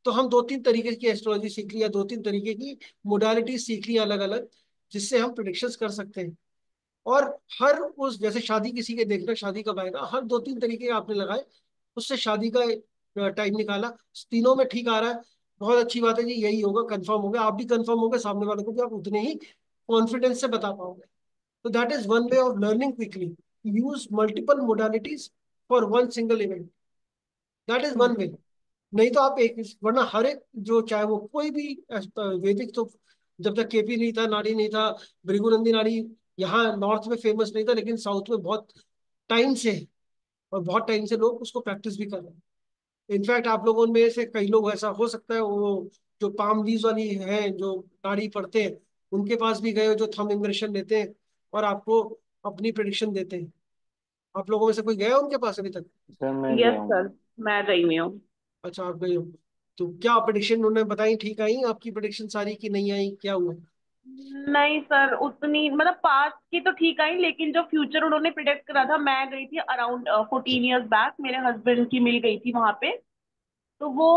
तो हम 2-3 तरीके की एस्ट्रोलॉजी सीख ली, या 2-3 तरीके की मोडालिटी सीख ली अलग अलग, जिससे हम प्रिडिक्शंस कर सकते हैं। और हर उस, जैसे शादी किसी के देखना, शादी कब आएगा, हर 2-3 तरीके आपने लगाए, उससे शादी का टाइम निकाला, तीनों में ठीक आ रहा है, बहुत अच्छी बात है जी, यही होगा, कंफर्म हो गया, आप भी कंफर्म हो गए, सामने वाले को भी आप उतने ही कॉन्फिडेंस से बता पाओगे। तो that is one way of learning quickly, use multiple modalities for one single event, that is one way. Hmm. नहीं तो आप एक, वरना हर एक जो चाहे वो कोई भी वैदिक, तो जब तक केपी नहीं था, नाड़ी नहीं था, भृगुनंदी नाड़ी यहाँ नॉर्थ में फेमस नहीं था, लेकिन साउथ में बहुत टाइम से है, और बहुत टाइम से लोग उसको प्रैक्टिस भी कर रहे हैं। इनफैक्ट आप लोगों में से कई लोग, ऐसा हो सकता है वो जो पाम लीज वाली है, जो नाड़ी पढ़ते हैं, उनके पास भी गए हो, जो थंब इम्प्रेशन लेते हैं और आपको अपनी प्रिडिक्शन देते हैं। आप लोगों में से कोई गया उनके पास अभी तक? सर मैं यस गया हूँ। सर, मैं गई हुई हूँ। अच्छा आप गए हो, तो क्या प्रिडिक्शन उन्होंने बताई, ठीक आई आपकी प्रिडिक्शन सारी की नहीं आई, क्या हुआ? नहीं सर, उतनी मतलब पास्ट की तो ठीक आई, लेकिन जो फ्यूचर उन्होंने प्रिडिक्ट करा था, मैं गई थी अराउंड 14 years बैक, मेरे हस्बैंड की मिल गई थी वहां पे। तो वो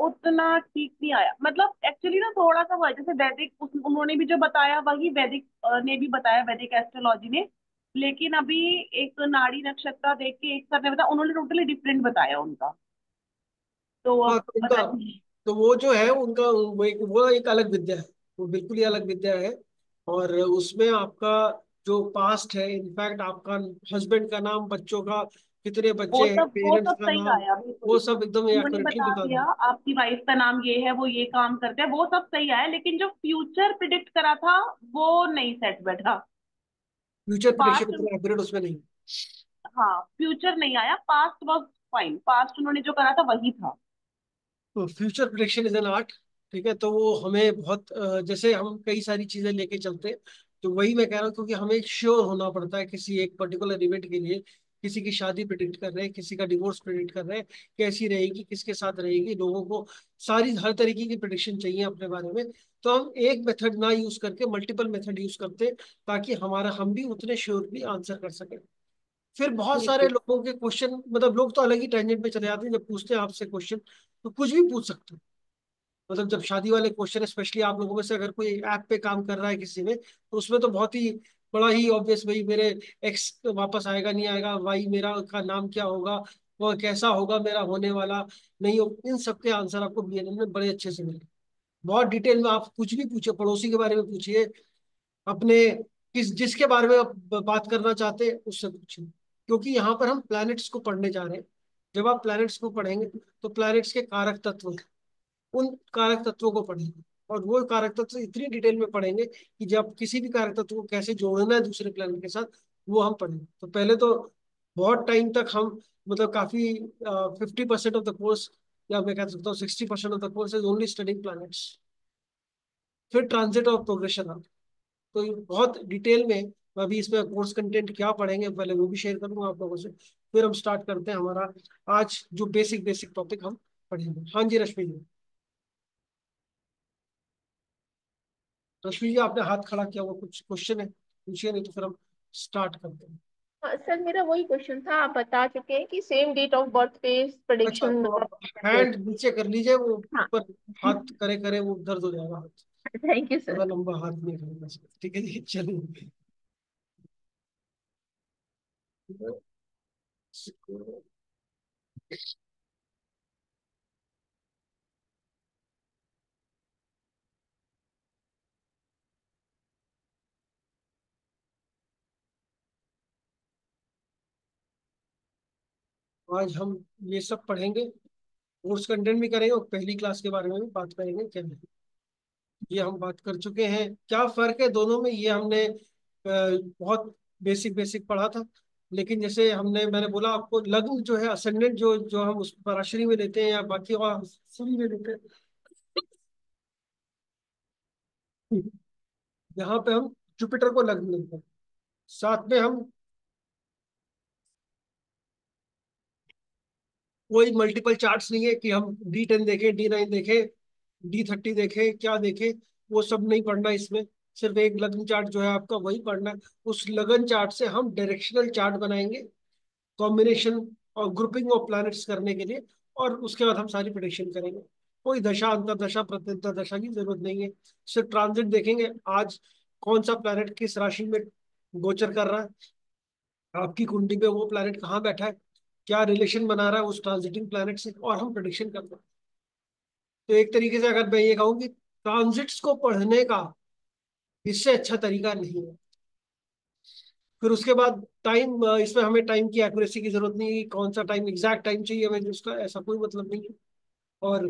उतना ठीक नहीं आया, मतलब एक्चुअली ना थोड़ा सा हुआ है, जैसे वैदिक उन्होंने भी जो बताया वही वैदिक ने भी बताया, वैदिक एस्ट्रोलॉजी ने। लेकिन अभी एक नाड़ी नक्षत्र देख के एक सर ने बताया, उन्होंने टोटली डिफरेंट बताया उनका। तो हाँ अब तो उनका, पता नहीं। तो वो जो है उनका, वो एक अलग विद्या है, वो बिल्कुल ही अलग विद्या है। और उसमें आपका जो पास्ट है, इनफैक्ट आपका हस्बैंड का नाम, बच्चों का, कितने वो बच्चे हैं, सब वो पेरेंट्स सब का सही नाम, आया बिल्कुल। वो सब एकदम उन्होंने एक्यूरेटली बता बता दिया दो। आपकी वाइफ का नाम ये है, वो ये काम करते हैं, वो सब सही आया, लेकिन जो फ्यूचर प्रिडिक्ट करा था वो नहीं सेट बैठा। फ्यूचर प्रेडिक्शन पास्ट, इतना एक्यूरेट उसमें नहीं। हाँ फ्यूचर नहीं आया, पास्ट वॉज फाइन, पास्ट उन्होंने जो करा था वही था। तो future prediction is an art. ठीक है, तो वो हमें बहुत जैसे हम कई सारी चीजें लेके चलते हैं, तो वही मैं कह रहा हूँ, क्योंकि हमें श्योर होना पड़ता है किसी एक पर्टिकुलर इवेंट के लिए। किसी की शादी प्रिडिक्ट कर रहे हैं, किसी का डिवोर्स प्रिडिक्ट कर रहे हैं, कैसी रहेगी, किसके साथ रहेगी, लोगों को सारी हर तरीके की प्रिडिक्शन चाहिए अपने बारे में। तो हम एक मेथड ना यूज करके मल्टीपल मेथड यूज करते हैं, ताकि हमारा हम भी उतने श्योरली आंसर कर सकें। फिर बहुत जी सारे जी। लोगों के क्वेश्चन, मतलब लोग तो अलग ही टेंजेंट में चले जाते हैं जब पूछते हैं आपसे क्वेश्चन, तो कुछ भी पूछ सकते हैं। मतलब जब शादी वाले क्वेश्चन, स्पेशली आप लोगों में से अगर कोई ऐप पे काम कर रहा है किसी में, तो उसमें तो बहुत ही बड़ा ही ऑब्वियस, भाई मेरे एक्स वापस आएगा नहीं आएगा, भाई मेरा का नाम क्या होगा, वह कैसा होगा मेरा होने वाला, नहीं हो, इन सब के आंसर आपको बीएनएन में बड़े अच्छे से मिले। बहुत डिटेल में आप कुछ भी पूछे, पड़ोसी के बारे में पूछिए, अपने किस जिसके बारे में आप बात करना चाहते हैं उससे पूछिए। क्योंकि यहाँ पर हम प्लैनेट्स को पढ़ने जा रहे हैं। जब आप प्लैनेट्स को पढ़ेंगे, तो प्लैनेट्स के कारक तत्व, उन कारक तत्वों को पढ़ेंगे। और वो कारक तत्व इतनी डिटेल में पढ़ेंगे कि जब किसी भी कारक तत्व को कैसे जोड़ना है दूसरे प्लैनेट के साथ, वो हम पढ़ेंगे। तो पहले तो बहुत टाइम तक हम, मतलब काफी 50% ऑफ द कोर्स, या मैं कह सकता हूँ 60% of the course is only studying planets. फिर ट्रांजिट और प्रोग्रेशन आता है। तो ये बहुत डिटेल में, मैं अभी इसमें कोर्स कंटेंट क्या पढ़ेंगे पहले वो भी शेयर करूंगा आप लोगों से। फिर हम स्टार्ट करते हैं हमारा आज जो बेसिक बेसिक टॉपिक हम पढ़ेंगे। हाँ जी रश्मि जी। रश्मि जी आपने हाथ खड़ा किया हुआ, कुछ क्वेश्चन है पूछिए, नहीं तो फिर हम स्टार्ट करते हैं। हाँ, सर मेरा वही क्वेश्चन था, आप बता चुके हैं कि सेम डेट ऑफ बर्थ पे अच्छा, प्रेडिक्शन तो मतलब आप कैसे हैंड होती नीचे कर लीजिए, वो है। ऊपर हाथ करे करे वो दर्द हो जाएगा हाथ। हाँ, थैंक यू थोड़ा सर। लंबा हाथ नहीं करना, ठीक है जी, चलिए। आज हम ये सब पढ़ेंगे, कोर्स कंटेंट भी करेंगे, और पहली क्लास के बारे में भी बात करेंगे क्या है। ये हम बात कर चुके हैं, क्या फर्क है दोनों में, ये हमने बहुत बेसिक बेसिक पढ़ा था। लेकिन जैसे मैंने बोला आपको, लग्न जो है, असेंडेंट जो जो हम उस पराशरी में लेते हैं या बाकी और सभी में लेते हैं, यहाँ पे हम जुपिटर को लग्न लेते हैं। साथ में हम कोई मल्टीपल चार्ट्स नहीं है कि हम D10 देखें, D9 देखें, D30 देखें, क्या देखें, वो सब नहीं पढ़ना इसमें। सिर्फ एक लग्न चार्ट जो है आपका, वही पढ़ना है। उस लगन चार्ट से हम डायरेक्शनल चार्ट बनाएंगे, कॉम्बिनेशन और ग्रुपिंग ऑफ प्लैनेट्स करने के लिए। और उसके बाद हम सारी प्रेडिक्शन करेंगे। कोई दशा अंतरदशा प्रत्यंतर दशा की जरूरत नहीं है। सिर्फ ट्रांजिट देखेंगे, आज कौन सा प्लैनेट किस राशि में गोचर कर रहा है, आपकी कुंडली में वो प्लैनेट कहाँ बैठा है, क्या रिलेशन बना रहा है उस ट्रांजिटिंग प्लैनेट से, और हम प्रेडिक्शन करते हैं। तो एक तरीके से अगर मैं ये कहूँ कि ट्रांजिट्स को पढ़ने का इससे अच्छा तरीका नहीं है। फिर उसके बाद टाइम, इसमें हमें टाइम की एक्यूरेसी की जरूरत नहीं है कि कौन सा टाइम, एग्जैक्ट टाइम चाहिए हमें उसका, ऐसा कोई मतलब नहीं है। और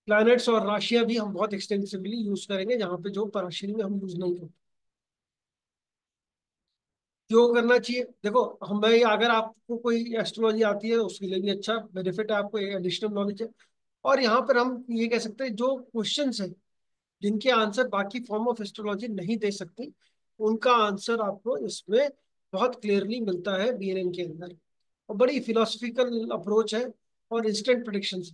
प्लैनेट्स और राशियां भी हम बहुत एक्सटेंसिवली यूज करेंगे, जहाँ पे जो पराशरी में हम यूज नहीं करते। क्यों करना चाहिए, देखो, हमें अगर आपको कोई एस्ट्रोलॉजी आती है उसके लिए भी अच्छा बेनिफिट है, आपको एडिशनल नॉलेज है। और यहाँ पर हम ये कह सकते हैं, जो क्वेश्चंस हैं जिनके आंसर बाकी फॉर्म ऑफ एस्ट्रोलॉजी नहीं दे सकती, उनका आंसर आपको इसमें बहुत क्लियरली मिलता है बीएनएन के अंदर। और बड़ी फिलोसफिकल अप्रोच है, और इंस्टेंट प्रिडिक्शन है।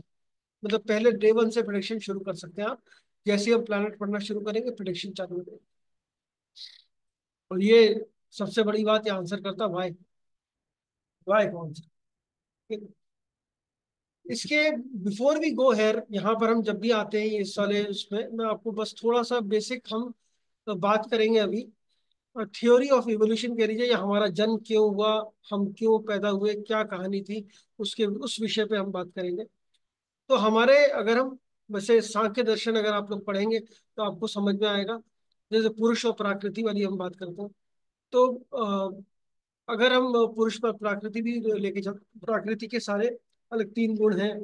मतलब पहले डे वन से प्रिडिक्शन शुरू कर सकते हैं आप। जैसे ही हम प्लानट पढ़ना शुरू करेंगे, प्रिडिक्शन चालू हो जाएगी। और ये सबसे बड़ी बात, ये आंसर करता वाई, वाई कौन सा। इसके बिफोर वी गो हेयर, यहाँ पर हम जब भी आते हैं इस वाले उसमें, मैं आपको बस थोड़ा सा बेसिक हम बात करेंगे अभी। थ्योरी ऑफ इवोल्यूशन कह लीजिए, या हमारा जन्म क्यों हुआ, हम क्यों पैदा हुए, क्या कहानी थी, उसके उस विषय पे हम बात करेंगे। तो हमारे, अगर हम वैसे सांख्य दर्शन अगर आप लोग पढ़ेंगे, तो आपको समझ में आएगा। जैसे पुरुष और प्रकृति वाली हम बात करते हैं, तो अगर हम पुरुष पर प्रकृति भी लेके चल, प्रकृति के सारे अलग 3 गुण हैं,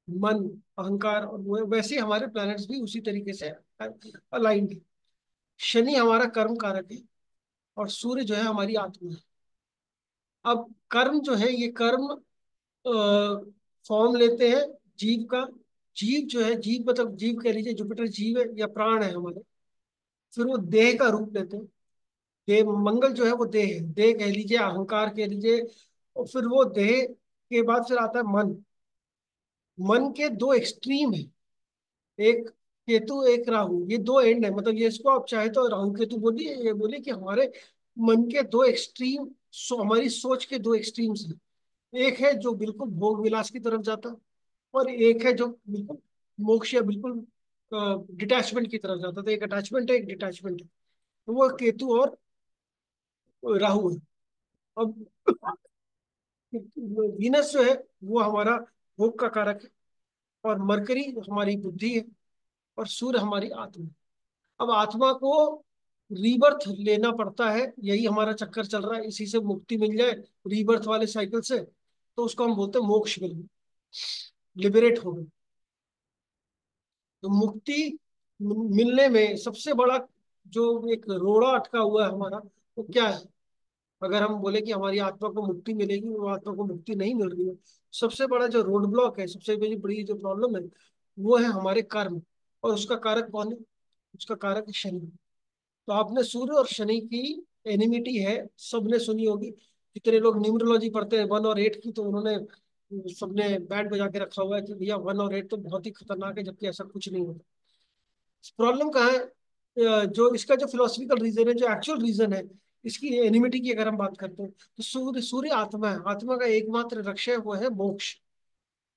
मन, अहंकार और वो है, वैसे ही हमारे प्लैनेट्स भी उसी तरीके से अलाइंड है। शनि हमारा कर्म कारक है और सूर्य जो है हमारी आत्मा है। अब कर्म जो है, ये कर्म फॉर्म लेते हैं जीव का। जीव जो है, जीव मतलब जीव कह लीजिए, जुपिटर जीव है या प्राण है हमारे। फिर वो देह का रूप लेते हैं। देह, मंगल जो है वो देह है, देह कह लीजिए, अहंकार कह लीजिए। और फिर वो देह के बाद फिर आता है मन। मन के दो एक्सट्रीम है, एक केतु एक राहु, ये दो एंड है। मतलब ये, इसको आप चाहे तो राहु केतु बोलिए, ये बोलिए कि हमारे मन के दो एक्सट्रीम, हमारी सोच के दो एक्सट्रीम्स हैं। एक है जो बिल्कुल भोग विलास की तरफ जाता है, और एक है जो बिल्कुल मोक्ष या बिल्कुल डिटैचमेंट की तरफ जाता है। तो एक अटैचमेंट है, एक डिटैचमेंट है। तो वो केतु और राहु है। अब वीनस जो है वो हमारा भोग का कारक है, और मरकरी हमारी बुद्धि है, और सूर्य हमारी आत्मा है। अब आत्मा को रीबर्थ लेना पड़ता है, यही हमारा चक्कर चल रहा है, इसी से मुक्ति मिल जाए रीबर्थ वाले साइकिल से, तो उसको हम बोलते हैं मोक्ष मिल गई, लिबरेट हो गए। तो मुक्ति मिलने में सबसे बड़ा जो एक रोड़ा अटका हुआ है हमारा, वो क्या है? अगर हम बोले कि हमारी आत्मा को मुक्ति मिलेगी, वो आत्मा को मुक्ति नहीं मिल रही है, सबसे बड़ा जो रोड ब्लॉक है, सबसे बड़ी बड़ी जो प्रॉब्लम है, वो है हमारे कर्म। और उसका कारक कौन है? उसका कारक है शनि। तो आपने सूर्य और शनि की एनिमिटी है, सबने सुनी होगी। जितने लोग न्यूमरोलॉजी पढ़ते हैं 1 और 8 की, तो उन्होंने सबने बैंड बजा के रखा हुआ है कि भैया 1 और 8 तो बहुत ही खतरनाक है, जबकि ऐसा कुछ नहीं होता। प्रॉब्लम कहाँ है? जो इसका जो फिलोसफिकल रीजन है, जो एक्चुअल रीजन है इसकी एनिमिटी की, अगर हम बात करते हैं, तो सूर्य, सूर्य आत्मा है। आत्मा का एकमात्र लक्ष्य वो है मोक्ष।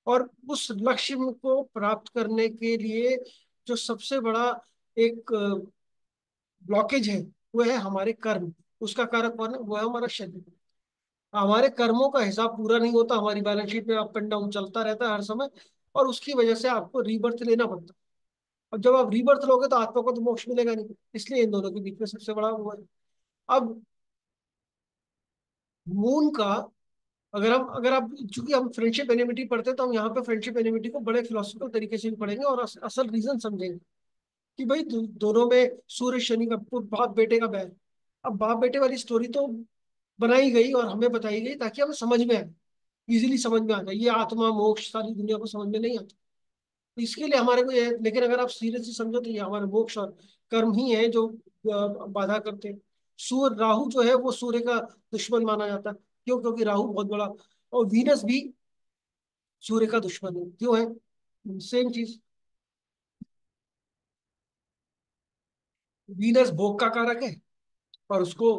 और उस लक्ष्य को प्राप्त करने के लिए जो सबसे बड़ा एक ब्लॉकेज है, वो है हमारे कर्म। उसका कारक कौन है? वो है हमारा शरीर। हमारे कर्मों का हिसाब पूरा नहीं होता, हमारी बैलेंस शीट में अप एंड डाउन चलता रहता है हर समय, और उसकी वजह से आपको रीबर्थ लेना पड़ता है। अब जब आप रीबर्थ लोगे तो आत्मा को तो मोक्ष मिलेगा नहीं। इसलिए इन दोनों के बीच में सबसे बड़ा वो है। अब मून का, अगर आप, चूंकि हम फ्रेंडशिप एनिमिटी पढ़ते हैं, तो हम यहाँ पे फ्रेंडशिप एनिमिटी को बड़े फिलोसफिकल तरीके से भी पढ़ेंगे, और असल रीजन समझेंगे कि भाई दोनों में सूर्य शनि का, बाप बेटे का बैर। अब बाप बेटे वाली स्टोरी तो बनाई गई और हमें बताई गई ताकि हमें समझ में आए, इजीली समझ में आ जाए। ये आत्मा मोक्ष सारी दुनिया को समझ में नहीं आता, तो इसके लिए हमारे को ये, लेकिन अगर आप सीरियसली समझो तो ये हमारे मोक्ष और कर्म ही है जो बाधा करते हैं। सूर्य, राहु जो है वो सूर्य का दुश्मन माना जाता है। क्यों? क्योंकि राहु बहुत बड़ा, और वीनस भी सूर्य का दुश्मन है। क्यों है? सेम चीज। वीनस भोग का कारक है, और उसको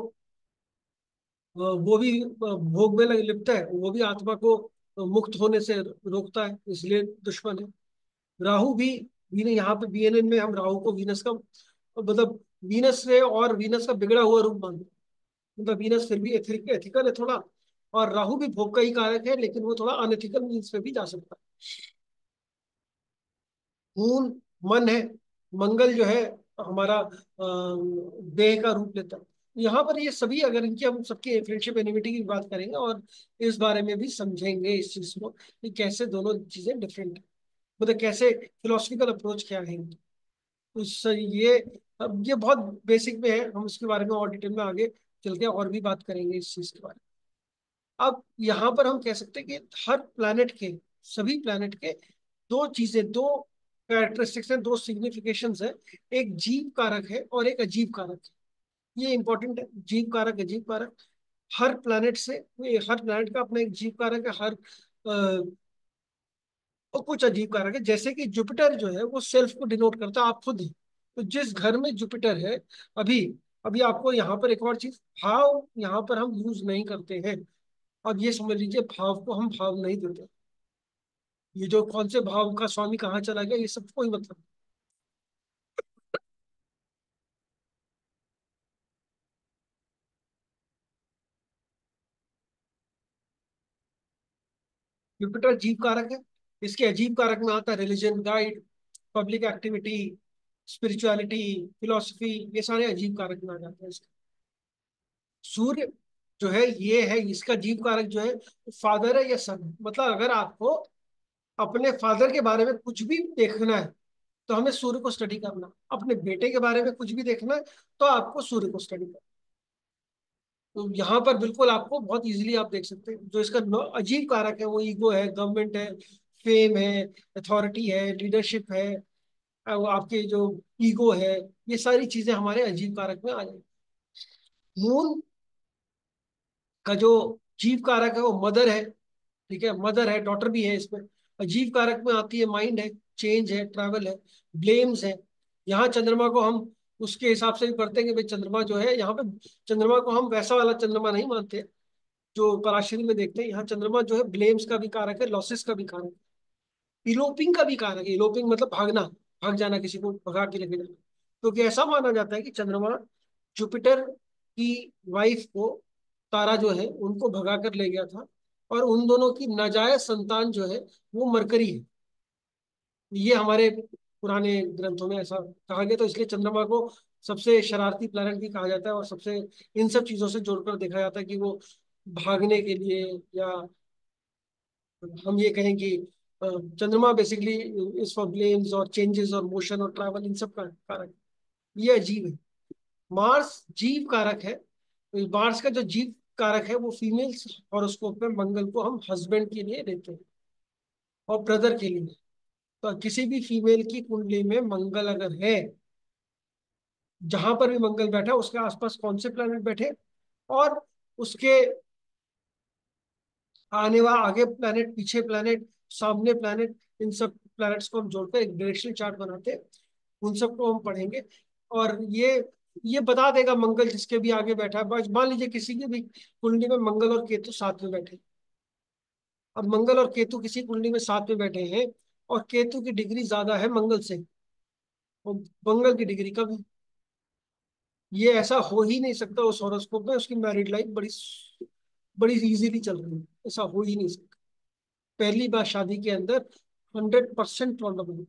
वो भी भोग में लिप्त है, वो भी आत्मा को मुक्त होने से रोकता है, इसलिए दुश्मन है। राहु भी, यहाँ पे बीएनएन में हम राहु को वीनस का, मतलब वीनस से और वीनस का बिगड़ा हुआ रूप मानते हैं। मतलब वीनस फिर भी एथिकल है थोड़ा, और राहु भी भोग का ही कारक है, लेकिन वो थोड़ा अनएथिकल मीन्स पे भी जा सकता है। खून मन है। मंगल जो है हमारा देह का रूप लेता है। यहाँ पर ये सभी, अगर इनकी हम सबकी फ्रेंडशिप एनिमिटी की बात करेंगे, और इस बारे में भी समझेंगे इस चीज को कि कैसे दोनों चीजें डिफरेंट है, मतलब कैसे फिलोसफिकल अप्रोच क्या है इनकी। तो ये, अब ये बहुत बेसिक में है, हम इसके बारे में और डिटेल में आगे चल के और भी बात करेंगे इस चीज के बारे में। अब यहाँ पर हम कह सकते हैं कि हर प्लैनेट के, सभी प्लैनेट के दो चीजें, दो कैरेक्टरिस्टिक्स हैं, दो सिग्निफिकेशंस है। एक जीव कारक है और एक अजीब कारक है। ये इंपॉर्टेंट है, जीव कारक, अजीब कारक। हर प्लैनेट से, हर प्लैनेट का अपना एक जीव कारक है, हर और कुछ अजीब कारक है। जैसे कि जुपिटर जो है वो सेल्फ को डिनोट करता है, आप खुद ही। तो जिस घर में जुपिटर है, अभी अभी आपको यहाँ पर एक और चीज, भाव यहाँ पर हम यूज नहीं करते हैं। अब ये समझ लीजिए, भाव को हम भाव नहीं देते। ये जो कौन से भाव का स्वामी कहाँ चला गया, ये सब कोई मतलब नहीं। जुपिटर जीव कारक है। इसके अजीब कारक में आता है religion, guide, public activity, spirituality, philosophy, ये सारे अजीब कारक में आ जाते हैं इसके। सूर्य जो है ये है, इसका जीव कारक जो है फादर है या सन। मतलब अगर आपको अपने फादर के बारे में कुछ भी देखना है तो हमें सूर्य को स्टडी करना, अपने बेटे के बारे में कुछ भी देखना है तो आपको सूर्य को स्टडी करना। तो यहाँ पर बिल्कुल आपको बहुत इजीली आप देख सकते हैं। जो इसका अजीब कारक है वो ईगो है, गवर्नमेंट है, फेम है, अथॉरिटी है, लीडरशिप है, वो आपके जो ईगो है, ये सारी चीजें हमारे अजीब कारक में आ जाएंगी। मून का जो जीव कारक है वो मदर है। ठीक है, मदर है, डॉटर भी है इसमें। अजीब कारक में आती है माइंड है, चेंज है, ट्रैवल है, ब्लेम्स है। यहाँ चंद्रमा को हम उसके हिसाब से भी पढ़ते हैं कि भाई चंद्रमा जो है यहाँ पे, चंद्रमा को हम वैसा वाला चंद्रमा नहीं मानते जो पराशरी में देखते हैं। यहाँ चंद्रमा जो है ब्लेम्स का भी कारक है, लॉसेस का भी कारक है, इलोपिंग का भी कारक है। इलोपिंग मतलब भागना, भाग जाना, किसी को भगा के लेके जाना। क्योंकि ऐसा माना जाता है कि चंद्रमा जुपिटर की वाइफ को, तारा जो है उनको भगा कर ले गया था, और उन दोनों की नाजायज संतान जो है वो मरकरी है। ये हमारे पुराने ग्रंथों में ऐसा कहा गया। तो इसलिए चंद्रमा को सबसे शरारती प्लैनेट भी कहा जाता है, और सबसे इन सब चीजों से जोड़कर देखा जाता है कि वो भागने के लिए, या हम ये कहें कि चंद्रमा बेसिकली इज फॉर ब्लेम्स और चेंजेस और मोशन और ट्रैवल, इन सब का कारक। ये अजीब है। मार्स जीव कारक है। तो मार्स का जो जीव कारक है वो फीमेल्स हॉरोस्कोप में मंगल को हम हस्बैंड के लिए लेते हैं और ब्रदर के लिए। तो किसी भी फीमेल की कुंडली में मंगल अगर है, जहां पर भी मंगल बैठा उसके आसपास कौन से प्लैनेट बैठे, और उसके आने वाला आगे प्लैनेट, पीछे प्लैनेट, सामने प्लैनेट, इन सब प्लैनेट्स को हम जोड़कर एक डायरेक्शनल चार्ट बनाते हैं। उन सबको हम पढ़ेंगे, और ये बता देगा मंगल जिसके भी आगे बैठा है। बस मान लीजिए किसी की भी कुंडली में मंगल और केतु साथ में बैठे। अब मंगल और केतु किसी कुंडली में साथ में बैठे हैं, और केतु की डिग्री ज्यादा है मंगल से, और मंगल की डिग्री कम है। ये ऐसा हो ही नहीं सकता। उस हॉरोस्कोप में उसकी मैरिड लाइफ बड़ी बड़ी इजीली चल रही है, ऐसा हो ही नहीं सकता। पहली बार शादी के अंदर 100% प्रॉब्लम होगी।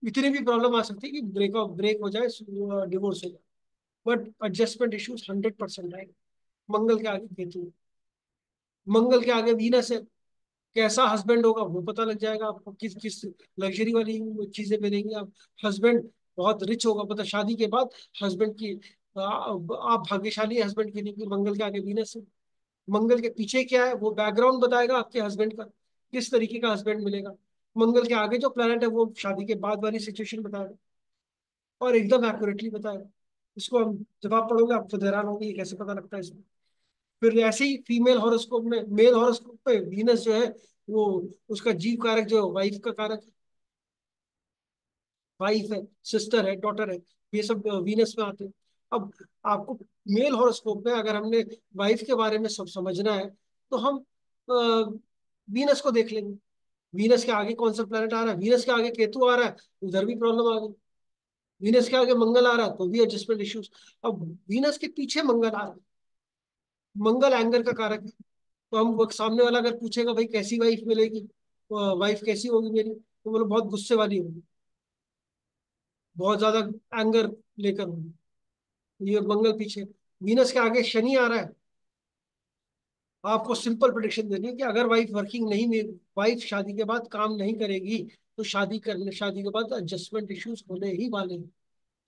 इतनी भी प्रॉब्लम आ सकती है कि ब्रेक हो जाए, डिवोर्स हो जाए, बट एडजस्टमेंट इश्यूज 100% आएंगे। मंगल के आगे केतु है। मंगल के आगे वीनस है। कैसा हस्बैंड होगा वो पता लग जाएगा आपको, किस किस लग्जरी वाली चीजें मिलेंगी। आप हस्बैंड बहुत रिच होगा, मतलब शादी के बाद हस्बैंड की, आप भाग्यशाली हस्बैंड के लिए कि मंगल के आगे वीनस है। मंगल के पीछे क्या है वो बैकग्राउंड बताएगा आपके हस्बैंड का, किस तरीके का हस्बैंड मिलेगा। मंगल के आगे जो प्लेनेट है वो शादी के बाद वाली सिचुएशन बताएगा, और एकदम एक्यूरेटली बताएगा। इसको हम जब आप पढ़ोगे आप खुद हैरान होंगे ये कैसे पता लगता है इसमें। फिर ऐसे ही फीमेल हॉरोस्कोप में, मेल हॉरोस्कोप पे वीनस जो है वो, उसका जीव कारक जो वाइफ का कारक है, वाइफ है, सिस्टर है, डॉटर है, ये सब वीनस में आते हैं। अब आपको मेल हॉरोस्कोप में अगर हमने वाइफ के बारे में सब समझना है तो हम वीनस को देख लेंगे। वीनस के आगे कौन सा प्लेनेट आ रहा है, वीनस के आगे केतु आ रहा है, उधर भी प्रॉब्लम आ गई। वीनस के आगे मंगल आ रहा है तो भी एडजस्टमेंट इश्यूज। अब वीनस के पीछे मंगल आ रहा है, मंगल एंगर का कारक है। तो हम सामने वाला अगर पूछेगा भाई कैसी वाइफ मिलेगी, वाइफ कैसी होगी मेरी, तो बोलो बहुत गुस्से वाली होगी, बहुत ज्यादा एंगर लेकर होगी। ये मंगल पीछे। वीनस के आगे शनि आ रहा है। आपको सिंपल प्रिडिक्शन देनी है कि अगर वाइफ वर्किंग नहीं, वाइफ शादी के बाद काम नहीं करेगी तो शादी के बाद एडजस्टमेंट इश्यूज होने ही वाले हैं।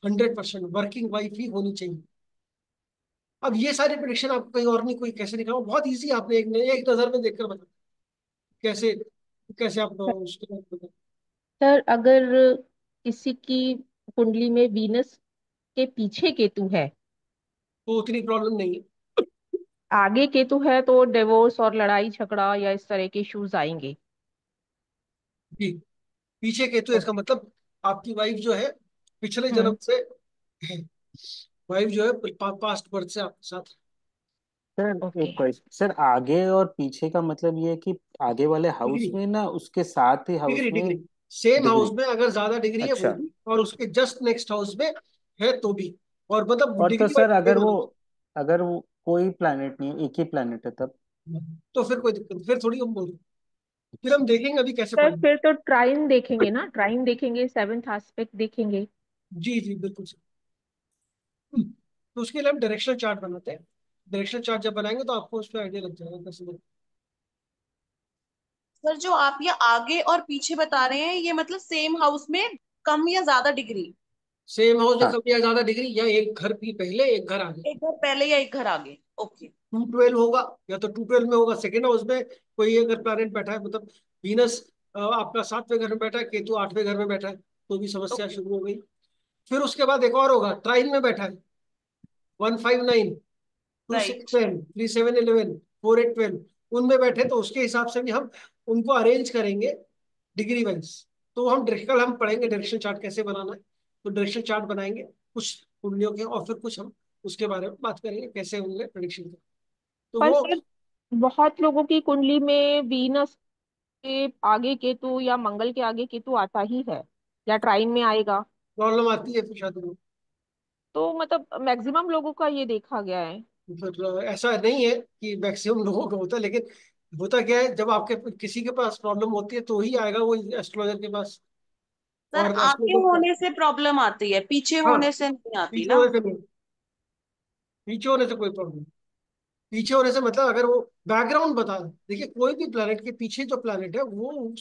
100% वर्किंग वाइफ ही होनी चाहिए। अब ये सारे प्रिडिक्शन आपको कहीं और नहीं, कोई कैसे दिखाऊं, बहुत इजी। आपने एक नजर में देखकर बता कैसे, कैसे आप उसको बता। सर अगर किसी की कुंडली में वीनस के पीछे केतु है, तो उतनी प्रॉब्लम नहीं है। आगे केतु है तो डिवोर्स और लड़ाई झगड़ा या इस तरह के इश्यूज आएंगे। जी, पीछे केतु है, इसका मतलब आपकी वाइफ जो है पिछले जन्म हम्म। से है। वाइफ जो है पास्ट बर्थ से आपके साथ सर ओके। एक क्वेश्चन सर, आगे और पीछे का मतलब ये है कि आगे वाले हाउस डिग्री, में ना, उसके साथ ही हाउस डिग्री, में। Degree same house degree. में अगर ज्यादा डिग्री है वो अच्छा। भी, और उसके जस्ट नेक्स्ट हाउस में है तो भी। और मतलब और तो डिग्री सर वाइज अगर वो कोई प्लैनेट नहीं है, एक ही प्लैनेट है तब। तो फिर कोई दिक्कत नहीं, फिर थोड़ी हम बोल रहे हैं। फिर अच्छा। हम देखेंगे अभी कैसे सर पढ़ेंगे। फिर तो ट्राइन देखेंगे ना, ट्राइन देखेंगे, सेवेंथ एस्पेक्ट देखेंगे। जी जी बिल्कुल सही। तो उसके लिए हम डायरेक्शनल चार्ट बनाते हैं। डायरेक्शनल चार्ट जब बनाएंगे तो आपको उस पर आइडिया लग जाएगा कैसे सर जो आप ये आगे और पीछे बता रहे हैं, ये मतलब सेम हाउस में कम या ज्यादा डिग्री? सेम हाउस में हाँ। कम या ज्यादा डिग्री, या एक घर भी पहले एक घर आगे। एक घर पहले या एक घर आगे? ओके। 212 होगा, या तो 212 में होगा सेकेंड हाउस में। कोई अगर प्लैनेट बैठा है, मतलब वीनस आपका 7वें घर में बैठा है, केतु 8वें घर में बैठा है, तो भी समस्या ओके। शुरू हो गई। फिर उसके बाद एक और होगा, ट्राइन में बैठा है, 159, टू सिक्स राइट। 10, 3 7 11, 4 8 12, उनमें बैठे, तो उसके हिसाब से भी हम उनको अरेंज करेंगे डिग्री वाइज। तो हम डायरेक्शनल हम पढ़ेंगे डायरेक्शन चार्ट कैसे बनाना है। तो डायरेक्शन चार्ट बनाएंगे कुछ कुंडलियों के, और फिर कुछ हम उसके बारे में बात करेंगे कैसे होंगे प्रेडिक्शन का। तो पर वो सर बहुत लोगों की कुंडली में वीनस के आगे केतु या मंगल के आगे केतु आता ही है, या ट्राइन में आएगा। प्रॉब्लम आती है फिर शादी में। तो मतलब मैक्सिमम लोगों का ये देखा गया है। फिर ऐसा नहीं है कि मैक्सिमम लोगों को होता है, लेकिन होता क्या है, जब आपके किसी के पास प्रॉब्लम होती है तो ही आएगा वो एस्ट्रोलॉजर के पास। सर और आगे एस्ट्रोलॉजर का, होने से प्रॉब्लम आती है, पीछे हाँ, होने से नहीं आती पीछे ना? होने से नहीं, पीछे होने से कोई प्रॉब्लम। पीछे होने से मतलब अगर वो बैकग्राउंड बता दे, देखिए कोई भी प्लेनेट के पीछे जो प्लेनेट है वो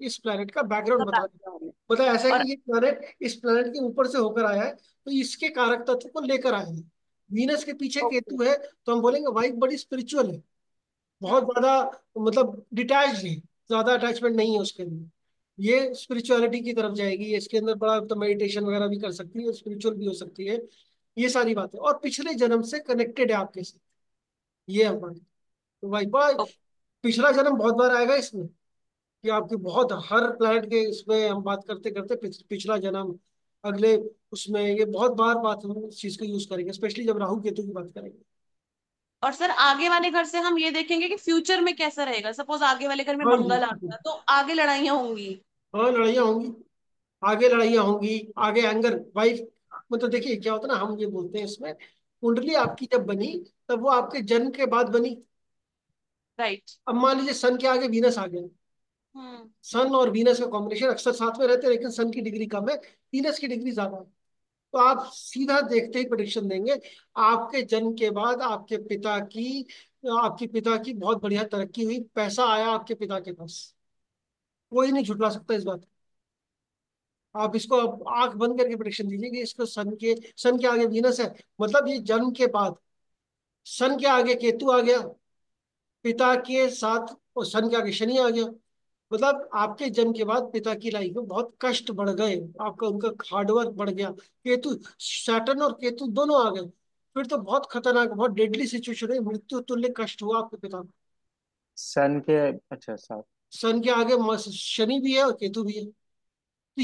इस प्लेनेट का बैकग्राउंड उसका बता दे। बैकग्राउंड है। पता है ऐसा है और कि ये प्लेनेट इस प्लेनेट के ऊपर से होकर आया है, तो इसके कारक तत्व को लेकर आया है। वीनस के पीछे ओके। केतु है, तो हम बोलेंगे वाइफ बड़ी स्पिरिचुअल है, बहुत हम्म। ज्यादा, मतलब डिटैच्ड है, ज्यादा अटैचमेंट नहीं है उसके अंदर, ये स्पिरिचुअलिटी की तरफ जाएगी, ये इसके अंदर बड़ा तो मेडिटेशन वगैरह भी कर सकती है, स्पिरिचुअल भी हो सकती है। ये सारी बातें, और पिछले जन्म से कनेक्टेड है आपके साथ, ये हम बात। तो भाई बड़ा ओके। पिछला जन्म बहुत बार आएगा इसमें, कि आपकी बहुत हर प्लैनेट के इसमें हम बात करते करते पिछला जन्म, अगले उसमें, ये बहुत बार बात हम इस चीज को यूज करेंगे, स्पेशली जब राहु केतु की बात करेंगे। और सर आगे वाले घर से हम ये देखेंगे कि फ्यूचर में कैसा रहेगा। सपोज आगे वाले घर में हाँ जी, मंगल आ गया तो आगे लड़ाइयाँ होंगी। हाँ लड़ाइयाँ होंगी, आगे लड़ाइयाँ होंगी, आगे एंगर वाइफ। मतलब देखिए क्या होता है ना, हम ये बोलते हैं इसमें, कुंडली आपकी जब बनी तब वो आपके जन्म के बाद बनी। राइट। अब मान लीजिए सन के आगे वीनस आ गया, हम्म। सन और वीनस का कॉम्बिनेशन अक्सर साथ में रहते हैं, लेकिन सन की डिग्री कम है, वीनस की डिग्री ज्यादा है। तो आप सीधा देखते ही प्रेडिक्शन देंगे, आपके जन्म के बाद आपके पिता की बहुत बढ़िया तरक्की हुई, पैसा आया आपके पिता के पास, कोई नहीं झुटला सकता इस बात को। आप इसको अब आंख बंद करके प्रेडिक्शन दीजिए कि इसको सन के आगे वीनस है, मतलब ये जन्म के बाद सन के आगे केतु आ गया, पिता के साथ, और सन के आगे शनि आ गया, मतलब आपके जन्म के बाद पिता की लाइफ में बहुत कष्ट बढ़ गए, आपका उनका हार्डवर्क बढ़ गया। केतु, सैटर्न और केतु दोनों आ गए, फिर तो बहुत खतरनाक, बहुत डेडली सिचुएशन है, मृत्यु तुल्य कष्ट हुआ आपके पिता को। सन के, अच्छा साथ। सन के आगे शनि भी है और केतु भी है। तो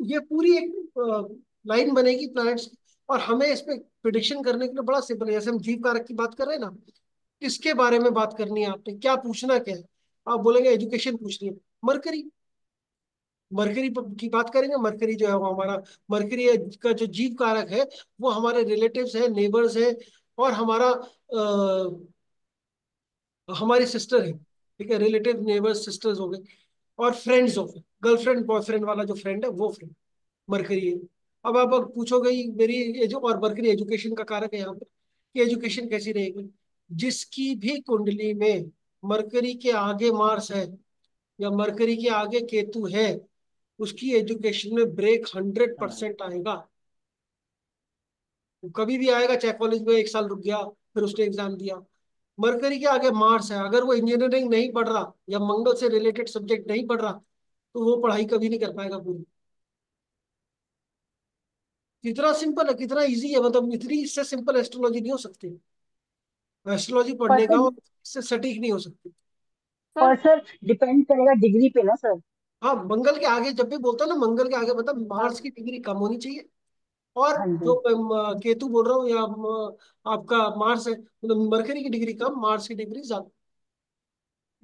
ये पूरी एक लाइन बनेगी प्लैनेट्स की, और हमें इस पे प्रिडिक्शन करने के लिए बड़ा सिंपल है। जैसे हम जीव कारक की बात कर रहे हैं ना, किसके बारे में बात करनी है, आपने क्या पूछना क्या है। आप बोलेंगे एजुकेशन पूछनी है, मरकरी, की बात करेंगे। मरकरी जो है वो हमारा, मरकरी का जो जीव कारक है वो हमारे रिलेटिव्स है, नेबर्स है, और हमारी सिस्टर है, ठीक है, रिलेटिव नेबर्स सिस्टर्स हो गए, और फ्रेंड्स हो गए, गर्लफ्रेंड बॉयफ्रेंड वाला जो फ्रेंड है वो फ्रेंड मरकरी है। अब पूछोगे मेरी एजु और मरकरी एजुकेशन का कारक है यहाँ पर, कि एजुकेशन कैसी रहेगी। जिसकी भी कुंडली में मरकरी के आगे मार्स है या मरकरी के आगे केतु है, उसकी एजुकेशन में ब्रेक 100% आएगा। वो कभी भी आएगा, चाहे कॉलेज में 1 साल रुक गया, फिर उसने एग्जाम दिया। मरकरी के आगे मार्स है, अगर वो इंजीनियरिंग नहीं पढ़ रहा या मंगल से रिलेटेड सब्जेक्ट नहीं पढ़ रहा, तो वो पढ़ाई कभी नहीं कर पाएगा पूरी। कितना सिंपल है, कितना इजी है, मतलब इतनी इससे सिंपल एस्ट्रोलॉजी नहीं हो सकती। एस्ट्रोलॉजी पर पढ़ने का, सर और इससे सटीक नहीं हो सकती। सर पर सर डिपेंड करेगा डिग्री पे ना सर। हाँ, मंगल के आगे जब भी बोलता हूँ ना, मंगल के आगे मतलब हाँ। मार्स की डिग्री कम होनी चाहिए। और हाँ जो जी। केतु बोल रहा हूँ, या आपका मार्स है, मतलब मरकरी की डिग्री कम, मार्स की डिग्री ज्यादा।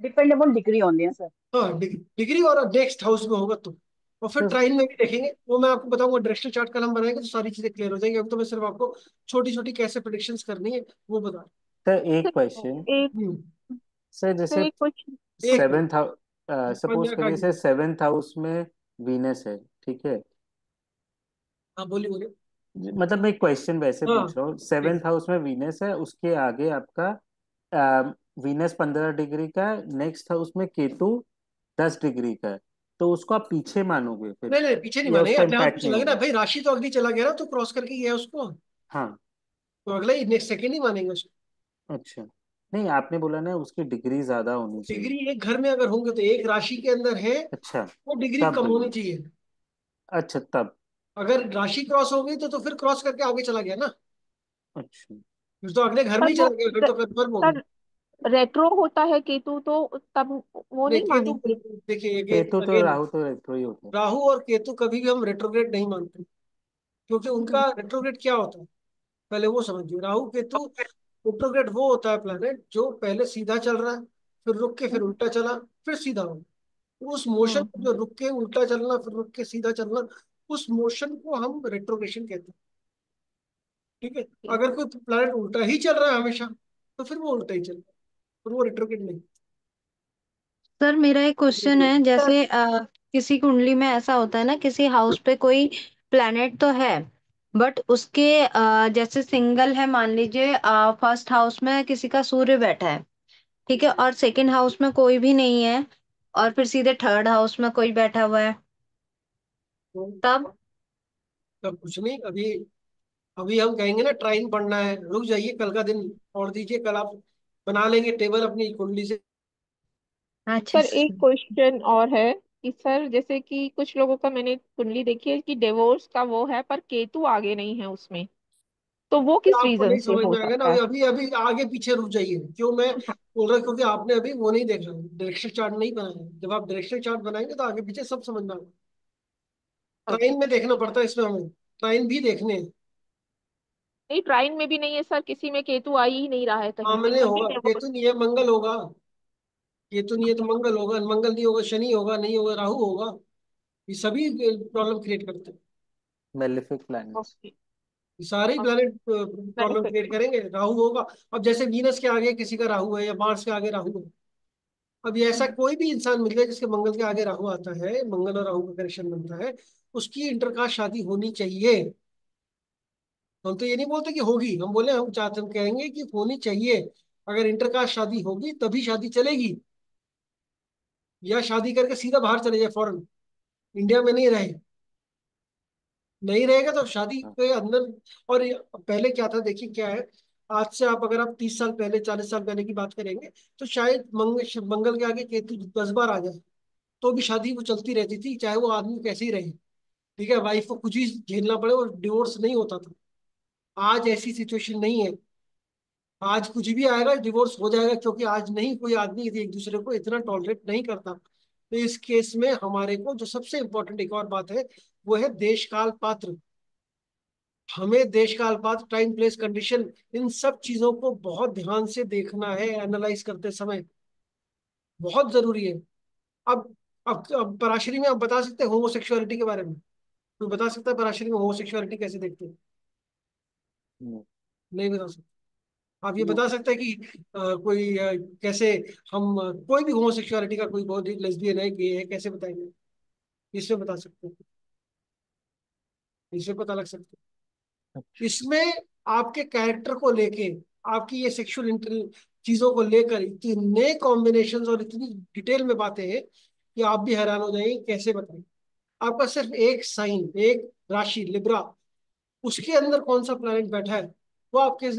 डिपेंड अपॉन डिग्री होती है सर। हाँ, डिग्री और नेक्स्ट हाउस में होगा तो। और फिर तो ट्राइन में भी देखेंगे, वो मैं आपको बताऊंगा, डायरेक्शनल चार्ट कल हम बनाएंगे तो सारी चीजें क्लियर हो जाएंगी। अभी तो मैं सिर्फ आपको छोटी छोटी कैसे प्रिडिक्शंस करनी है वो बता रहा सर एक क्वेश्चन। एक हूँ। सर सर जैसे एक क्वेश्चन। एक सेवेंथ हाउस, सपोज कन्या का। करिए सर सेवेंथ हाउस में वीनस है, ठीक है। हाँ बोलिए बोलिए। मतलब मैं क्वेश्चन वैसे पूछ हाँ रहा हूँ, ठीक सेवेंथ है। हाउस में वीनस है, उसके आगे आपका वीनस 15 डिग्री का है, नेक्स्ट हाउस में केतु 10 डिग्री का है, तो उसको आप पीछे मानोगे फिर, नहीं नहीं, पीछे नहीं या मानेंगे, उसका अपने आप इम्पैक्ट नहीं चला गया ना होगा? भाई, राशि तो अगली चला गया ना, तो क्रॉस करके गया उसको, हाँ। तो अगला ही नेक्स्ट सेकंड ही मानेंगे उसको। अच्छा, नहीं आपने बोला ना उसकी डिग्री ज्यादा होनी चाहिए। डिग्री एक घर में अगर होंगे तो एक राशि के अंदर है, अच्छा, वो डिग्री तब कम भी। होनी चाहिए। अच्छा तब। अगर राशि क्रॉस हो गई तो फिर क्रॉस करके आगे चला गया ना, अच्छा। फिर तो अगले घर में पर ही वो चला गया, फिर तो कंफर्म हो गया। सर रेट्रो होता है केतु, तो तब वो नहीं नहीं केतु, मानेंगे? देखिए केतु तो अगेन, राहु तो रेट्रो ही होता है। राहु और केतु कभी भी हम रेट्रोग्रेड नहीं मानते, क्योंकि उनका रेट्रोग्रेड क्या होता है, पहले वो समझिए। राहु केतु रेट्रोग्रेड वो होता है प्लैनेट जो पहले सीधा चल रहा है, फिर रुक के फिर उल्टा चला, फिर सीधा हो, उस मोशन को, जो रुक के उल्टा चलना फिर रुक के सीधा चलना, उस मोशन को हम रेट्रोग्रेशन कहते हैं। ठीक है, अगर कोई प्लैनेट उल्टा ही चल रहा है हमेशा, तो फिर वो उल्टा ही चल रहा है, फिर वो रेट्रोग्रेड नहीं। सर मेरा एक क्वेश्चन है, सर जैसे किसी कुंडली में ऐसा होता है ना, किसी हाउस पे कोई प्लेनेट तो है, बट उसके जैसे सिंगल है, मान लीजिए फर्स्ट हाउस में किसी का सूर्य बैठा है, ठीक है, और सेकंड हाउस में कोई भी नहीं है, और फिर सीधे थर्ड हाउस में कोई बैठा हुआ है, तो तब? तब कुछ नहीं, अभी अभी हम कहेंगे ना ट्राइन पढ़ना है, रुक जाइए, कल का दिन और दीजिए, कल आप बना लेंगे टेबल अपनी कुंडली से। अच्छा सर एक क्वेश्चन और है कि सर जैसे कि कुछ लोगों का मैंने कुंडली देखी है कि डिवोर्स का वो है पर केतु आगे नहीं है उसमें, तो वो फिर किस आपको रीजन नहीं से समझ हो में आएगा ना, सकता है? अभी अभी आगे पीछे रुक जाइए, क्यों मैं बोल रहा, क्योंकि आपने अभी वो नहीं देखा, डायरेक्शन चार्ट नहीं बनाया है। जब आप डायरेक्शन चार्ट बनाएंगे तो आगे पीछे सब समझ में आएगा। ओके। ट्राइन में देखना पड़ता है इसमें हमें, ट्राइन भी देखने हैं। नहीं ट्राइन में भी नहीं है सर, किसी में केतु आ ही नहीं रहा है कहीं पे, सामने तब भी होगा, divorce- केतु नहीं है मंगल होगा, केतु नहीं है तो मंगल होगा, मंगल नहीं होगा शनि होगा, नहीं होगा राहु होगा, ये सभी प्रॉब्लम क्रिएट करते हैं। Malefic planets. ओके। ये सारे ही okay. Planet problem benefit. Create करेंगे, राहु होगा। अब जैसे वीनस के आगे किसी का राहु है या मार्स के आगे राहु है, अब ये ऐसा कोई भी इंसान मिल जाए जिसके मंगल के आगे राहु आता है, मंगल और राहु का कनेक्शन बनता है, उसकी इंटरकास्ट शादी होनी चाहिए। हम तो ये नहीं बोलते कि होगी, हम बोले, हम चाहते, हम कहेंगे कि होनी चाहिए। अगर इंटरकास्ट शादी होगी तभी शादी चलेगी, या शादी करके सीधा बाहर चले जाए फॉरेन, इंडिया में नहीं रहे, नहीं रहेगा तो शादी हाँ। के अंदर। और पहले क्या था, देखिए क्या है, आज से आप अगर आप 30 साल पहले 40 साल पहले की बात करेंगे, तो शायद मंगल के आगे केतु 10 बार आ जाए तो भी शादी वो चलती रहती थी, चाहे वो आदमी कैसे ही रहे। ठीक है, वाइफ को कुछ ही झेलना पड़े और डिवोर्स नहीं होता था। आज ऐसी सिचुएशन नहीं है, आज कुछ भी आएगा डिवोर्स हो जाएगा, क्योंकि आज नहीं कोई आदमी एक दूसरे को इतना टॉलरेट नहीं करता। तो इस केस में हमारे को जो सबसे इंपॉर्टेंट एक और बात है, वो है देश काल पात्र। हमें देश काल पात्र, टाइम प्लेस कंडीशन, इन सब चीजों को बहुत ध्यान से देखना है एनालाइज करते समय, बहुत जरूरी है। अब पराशरी में आप बता सकते हैं होमोसेक्सुअलिटी के बारे में? कोई बता सकता है पराशरी में होमोसेक्सुअलिटी कैसे देखते हैं? हम्म। नहीं बता सकते। आप ये बता सकते हैं कि कोई कैसे हम कोई भी होमोसेक्सुअलिटी का, कोई बहुत लेस्बियन है, गे है, कैसे बताएंगे? इसमें बता सकते हैं, इसमें पता लग सकता है। अच्छा। इसमें आपके कैरेक्टर को लेके, आपकी ये सेक्सुअल चीजों को लेकर इतने कॉम्बिनेशंस और इतनी डिटेल में बातें हैं कि आप भी हैरान हो जाएंगे कैसे बताएं। आपका सिर्फ एक साइन, एक राशि लिब्रा, उसके अंदर कौन सा प्लैनेट बैठा है, वो आपके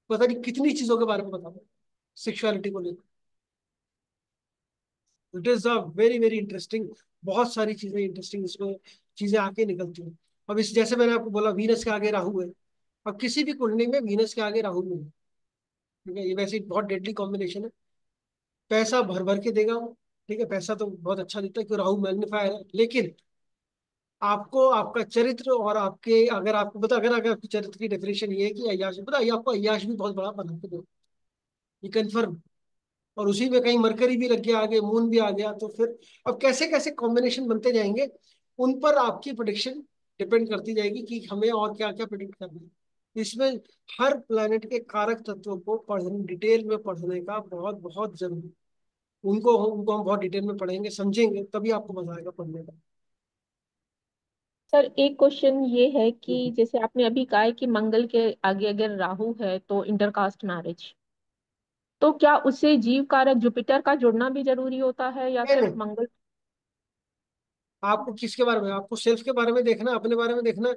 पता नहीं कितनी चीजों के बारे में बताओ, सेक्सुअलिटी को लेकर। It is a very very interesting, बहुत सारी चीजें इंटरेस्टिंग इसमें चीजें आके निकलती हैं। अब इस, जैसे मैंने आपको बोला वीनस के आगे राहु है, अब किसी भी कुंडली में वीनस के आगे राहु नहीं है, ठीक है, ये वैसे ही बहुत डेडली कॉम्बिनेशन है। पैसा भर भर के देगा वो, ठीक है, पैसा तो बहुत अच्छा देता है क्योंकि राहु मैग्नीफायर है, लेकिन आपको आपका चरित्र और आपके, अगर आपको पता, अगर आपकी चरित्र की डेफिनेशन ये है कि अय्याश, पता है, ये आपको अय्याश भी बहुत बड़ा बना के दो, ये कंफर्म। और उसी में कहीं मरकरी भी लग गया आगे, मून भी आ गया, तो फिर अब कैसे कैसे कॉम्बिनेशन बनते जाएंगे, उन पर आपकी प्रोडिक्शन डिपेंड करती जाएगी कि हमें और क्या क्या प्रिडिक्ट करना है। इसमें हर प्लैनेट के कारक तत्वों को पढ़ने, डिटेल में पढ़ने का बहुत बहुत जरूरी। उनको उनको हम बहुत डिटेल में पढ़ेंगे, समझेंगे, तभी आपको मजा आएगा पढ़ने का। सर एक क्वेश्चन ये है कि जैसे आपने अभी कहा है कि मंगल के आगे अगर राहु है तो इंटरकास्ट मैरिज, तो क्या उससे जीव कारक जुपिटर का जुड़ना भी जरूरी होता है या नहीं सिर्फ नहीं, मंगल? आपको किसके बारे में, आपको सेल्फ के बारे में देखना है, अपने बारे में देखना है,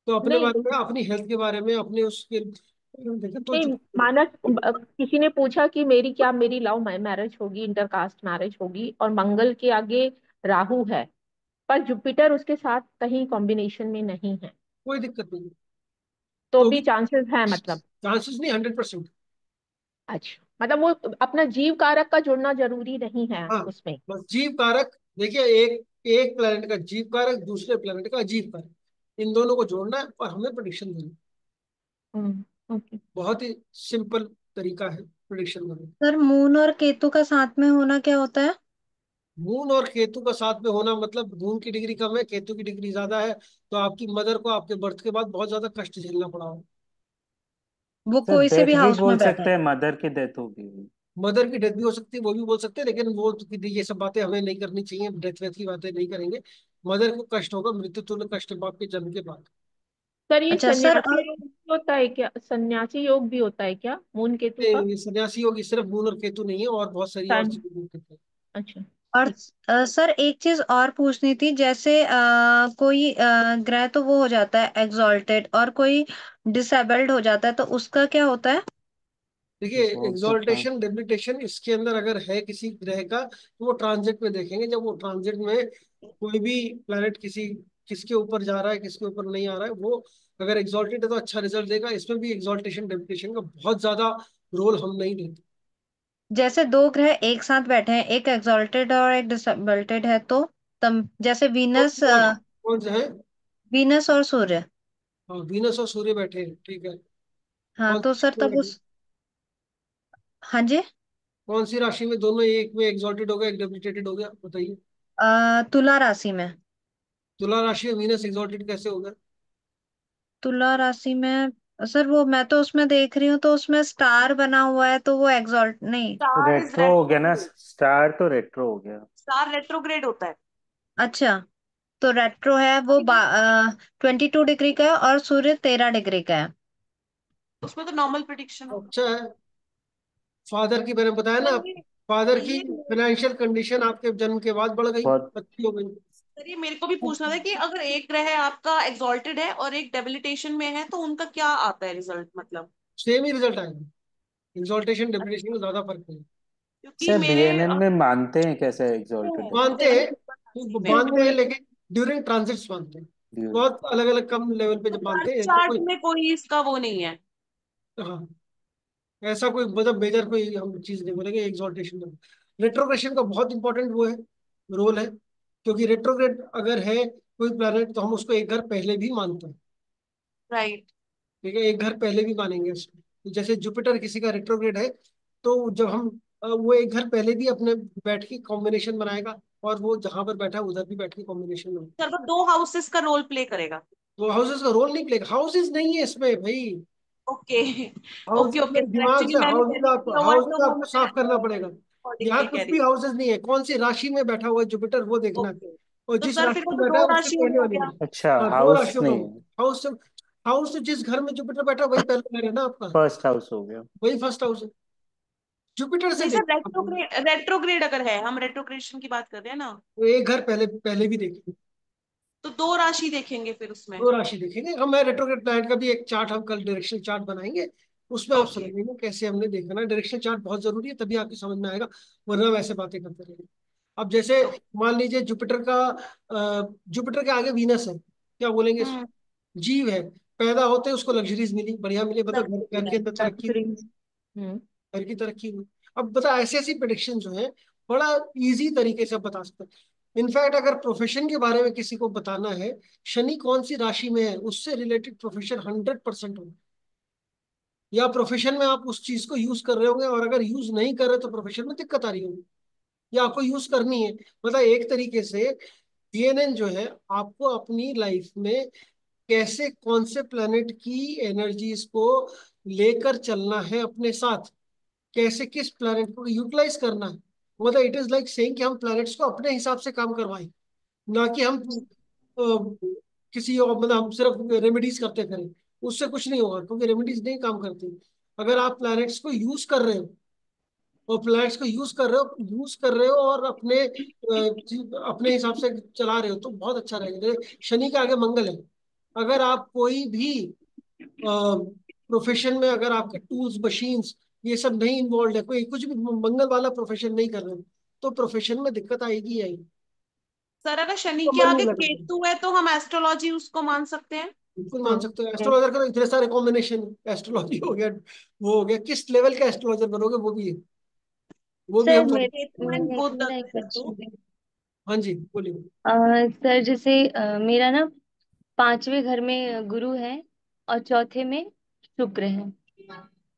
तो अपने नहीं बारे में, अपनी हेल्थ के बारे में, अपने उसके देखें तो नहीं, माना किसी ने पूछा कि मेरी लव मैरिज होगी, इंटरकास्ट मैरिज होगी, और मंगल के आगे राहु है पर जुपिटर उसके साथ कहीं कॉम्बिनेशन में नहीं है, कोई दिक्कत नहीं, तो तो भी भी चांसेस है मतलब? चांसेस नहीं, 100%। अच्छा, मतलब वो अपना जीव कारक का जुड़ना जरूरी नहीं है हाँ, उसमें। बस जीव कारक, देखिए एक एक प्लेनेट का जीव कारक, दूसरे प्लेनेट का अजीब कारक, इन दोनों को जोड़ना है और हमें प्रोडिक्शन देना है। ओके। बहुत ही सिंपल तरीका है प्रोडिक्शन करने का। सर मून और केतु का साथ में होना क्या होता है? मून और केतु का साथ में होना मतलब मून की डिग्री कम है, केतु की डिग्री ज्यादा है, तो आपकी मदर को आपके बर्थ के बाद बहुत ज्यादा कष्ट झेलना पड़ा हो। वो सर कोई से भी डेथ भी हाउस बोल में बैठा सकते है? हैं, मदर की डेथ होगी। मदर की डेथ भी हो सकती है, वो भी बोल सकते हैं, लेकिन वो तो ये सब बातें हमें नहीं करनी चाहिए, डेथ वेथ की बातें नहीं करेंगे। मदर को कष्ट होगा, मृत्यु तुल्य कष्ट बाप के जन्म के बाद। सर ये अच्छा सर, सन्यासी योग भी होता है क्या? सन्यासी योग भी होता है क्या मून केतु का? ये सन्यासी योगी सिर्फ मून और केतु नहीं है, और बहुत सारी और सन। चीजें भी होती हैं। अच्छा। और ठीक। सर एक चीज और पूछनी थी, जैसे कोई ग्रह तो वो हो जाता है एग्जॉल्टेड और कोई डिसेबल्ड हो जाता है, तो उसका क्या होता है? देखिए, वो तो एग्जॉल्टेशन डेबिलिटेशन इसके अंदर अगर है किसी ग्रह का, तो वो ट्रांजिट में देखेंगे। जब वो ट्रांजिट में कोई भी प्लैनेट किसके ऊपर जा रहा है, किसके ऊपर नहीं आ रहा है, वो अगर एग्जॉल्टेड है तो अच्छा रिजल्ट देगा। इसमें भी एग्जॉल्टेशन डेबिलिटेशन का बहुत ज्यादा रोल हम नहीं लेते। जैसे दो ग्रह एक साथ बैठे हैं, एक एग्जॉल्टेड और एक डिसेबल्टेड है, तो तम जैसे वीनस, कौन से हैं? वीनस और सूर्य। हाँ, वीनस और सूर्य बैठे हैं, ठीक है। हाँ कौन तो सी सर राशि में तब बैठे हैं? उस, हाँ जी, कौन सी राशि में? दोनों एक में एग्जॉल्टेड हो गया, एक डेबिलिटेटेड हो गया, बताइए। तुला राशि में। तुला राशि में वीनस एग्जॉल्टेड कैसे होगा? तुला राशि में सर, वो मैं तो उसमें देख रही हूँ, तो उसमें स्टार बना हुआ है, तो वो एग्जॉल्ट नहीं। स्टार इज रेट्रो हो गया ना, रेट्रोग्रेड। स्टार तो रेट्रो हो गया। स्टार रेट्रोग्रेड होता है। अच्छा, तो रेट्रो है वो अभी भी 22 डिग्री का है और सूर्य 13 डिग्री का है। उसमें तो नॉर्मल प्रिडिक्शन होगा। अच्छा है। फादर की, मैंने बताया ना, सर ये फादर की ये फाइनेंशियल कंडीशन आपके जन्म के बाद बढ़ गई, बहुत। अच्छी हो गई। सर ये मेरे को भी पूछना था कि अगर एक ग्रह आपका एग्जॉल्टेड है और एक डेबिलिटेशन में है, तो उनका क्या आता है रिजल्ट मतलब? सेम ही रिजल्ट आएगा। एक्सॉल्टेशन डिप्रेशन में ज्यादा फर्क नहीं। क्योंकि सर मेरे बीएनएन में मानते हैं कैसे एग्जॉल्टेड मानते डेबिलिटी? हैं, मेरे राशि वो में मानते हैं, लेकिन ड्यूरिंग ट्रांजिट्स मानते हैं। बहुत अलग अलग कम लेवल पे जब बर्थ मानते हैं, ऐसा चार्ट कोई। में कोई इसका वो नहीं है। हाँ, ऐसा कोई मतलब मेजर कोई हम चीज नहीं बोलेंगे एक्सॉल्टेशन में। रेट्रोग्रेशन का बहुत इंपॉर्टेंट वो है, रोल है। क्योंकि रेट्रोग्रेड अगर है कोई प्लैनेट, तो हम उसको एक घर पहले भी मानते हैं। राइट। ठीक है, एक घर पहले भी मानेंगे उसको। तो जैसे जुपिटर किसी का रेट्रोग्रेड है, तो जब हम वो एक घर पहले भी अपने बैठ के कॉम्बिनेशन बनाएगा, और वो जहां पर बैठा है उधर भी बैठ के कॉम्बिनेशन में। सर वो दो हाउसेस का रोल प्ले करेगा। तो हाउसेस का रोल नहीं प्ले, हाउसेस नहीं है इसमें भाई। ओके। ओके हाउसेस ओके में सर, दिमाग एक्चुअली से, मैंने वैसे किया हुआ है तो हाउसेस वो आपको मैं साफ करना पड़ेगा। यहाँ अकॉर्डिंगली कह कुछ रही भी थी। हाउसेस नहीं है, कौन सी राशि में बैठा हुआ है जुपिटर वो देखना है। ओके। और तो जिस सर फिर राशि वो में तो बैठा है दो उससे राशियों में पहले हो वाली गया। में। अच्छा, हाँ, दो हाउस राशियों का नहीं होगा। है। हाउस हाउस जिस घर में जुपिटर बैठा है, वही पहला घर है ना आपका, फर्स्ट हाउस हो गया। वही फर्स्ट हाउस है। जुपिटर से नहीं सर, देखो आप। रेट्रोग्रेड अगर है, हम रेट्रोग्रेशन की बात कर रहे हैं ना, तो एक घर पहले पहले भी देखेंगे। तो दो राशि देखेंगे फिर उसमें। दो राशि देखेंगे हम। मैं रेट्रोग्रेड प्लैनेट का भी एक चार्ट, हम कल डायरेक्शनल चार्ट बनाएंगे। उसमें आप ओके। समझेंगे कैसे हमने देखना है। डायरेक्शनल चार्ट बहुत जरूरी है, तभी आपको समझ में आएगा, वरना वैसे बातें करते रहेंगे। अब जैसे तो मान लीजिए जुपिटर के आगे वीनस है, क्या बोलेंगे इसको? हम्म। जीव है, पैदा होते उसको लग्जरीज मिली, बढ़िया मिली, मतलब घर के अंदर तरक्की हुई, लग्जरी। हम्म। घर की तरक्की हुई। अब बता, ऐसी ऐसी प्रिडिक्शन जो है, बड़ा इजी तरीके से आप बता सकते हैं। इनफैक्ट अगर प्रोफेशन के बारे में किसी को बताना है, शनि कौन सी राशि में है उससे रिलेटेड प्रोफेशन 100% होगा। या प्रोफेशन में आप उस चीज को यूज कर रहे होंगे, और अगर यूज नहीं कर रहे तो प्रोफेशन में दिक्कत आ रही होगी, या आपको यूज करनी है। मतलब एक तरीके से डीएनएन जो है, आपको अपनी लाइफ में कैसे कौन से प्लेनेट की एनर्जीज को लेकर चलना है अपने साथ, कैसे किस प्लेनेट को यूटिलाइज करना है। मतलब इट इज लाइक सेइंग कि हम प्लैनेट्स को अपने हिसाब से काम करवाएं, ना कि हम किसी और मतलब हम सिर्फ रेमेडीज करते करें, उससे कुछ नहीं होगा, क्योंकि रेमेडीज नहीं काम करती। अगर आप प्लैनेट्स को यूज कर रहे हो, और प्लैनेट्स को यूज कर रहे हो और अपने हिसाब से चला रहे हो, तो बहुत अच्छा रहेगा। जैसे शनि के आगे मंगल है। अगर आप कोई भी प्रोफेशन में, अगर आपके टूल्स मशीन्स ये सब नहीं इन्वॉल्व है, कोई कुछ भी मंगल वाला प्रोफेशन नहीं कर रहे हो, तो प्रोफेशन में दिक्कत आएगी ही आएगी। सर अगर शनि तो के मन आगे नहीं लगेगा। केतु है तो हम एस्ट्रोलॉजी उसको मान सकते हैं? बिल्कुल मान सकते हो, एस्ट्रोलॉजर का तो इतने सारे कॉम्बिनेशन, एस्ट्रोलॉजी हो गया, वो हो गया, किस लेवल का एस्ट्रोलॉजर बनोगे वो भी है, वो भी सर हम थोड़ी। केतु एंड बुध मेरा एक अगर है तो? क्वेश्चन है। हाँ जी बोलिए। सर जैसे मेरा ना पांचवें घर में गुरु है और चौथे में शुक्र है,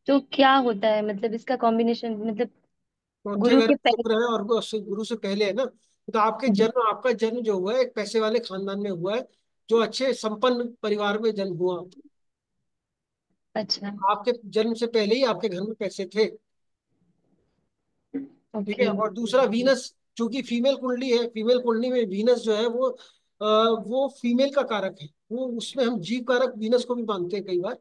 तो क्या होता है मतलब इसका कॉम्बिनेशन, मतलब चौथे गुरु घर के में पहले। शुक्र है और गुरु से पहले है ना, तो आपका जन्म जो हुआ है एक पैसे वाले खानदान में हुआ है, जो अच्छे संपन्न परिवार में जन्म हुआ। अच्छा। आपके जन्म से पहले ही आपके घर में पैसे थे। ठीक है। ओके। और दूसरा वीनस, चूंकि फीमेल कुंडली है, फीमेल कुंडली में वीनस जो है वो फीमेल का कारक है, वो उसमें हम जीव कारक वीनस को भी मानते हैं कई बार।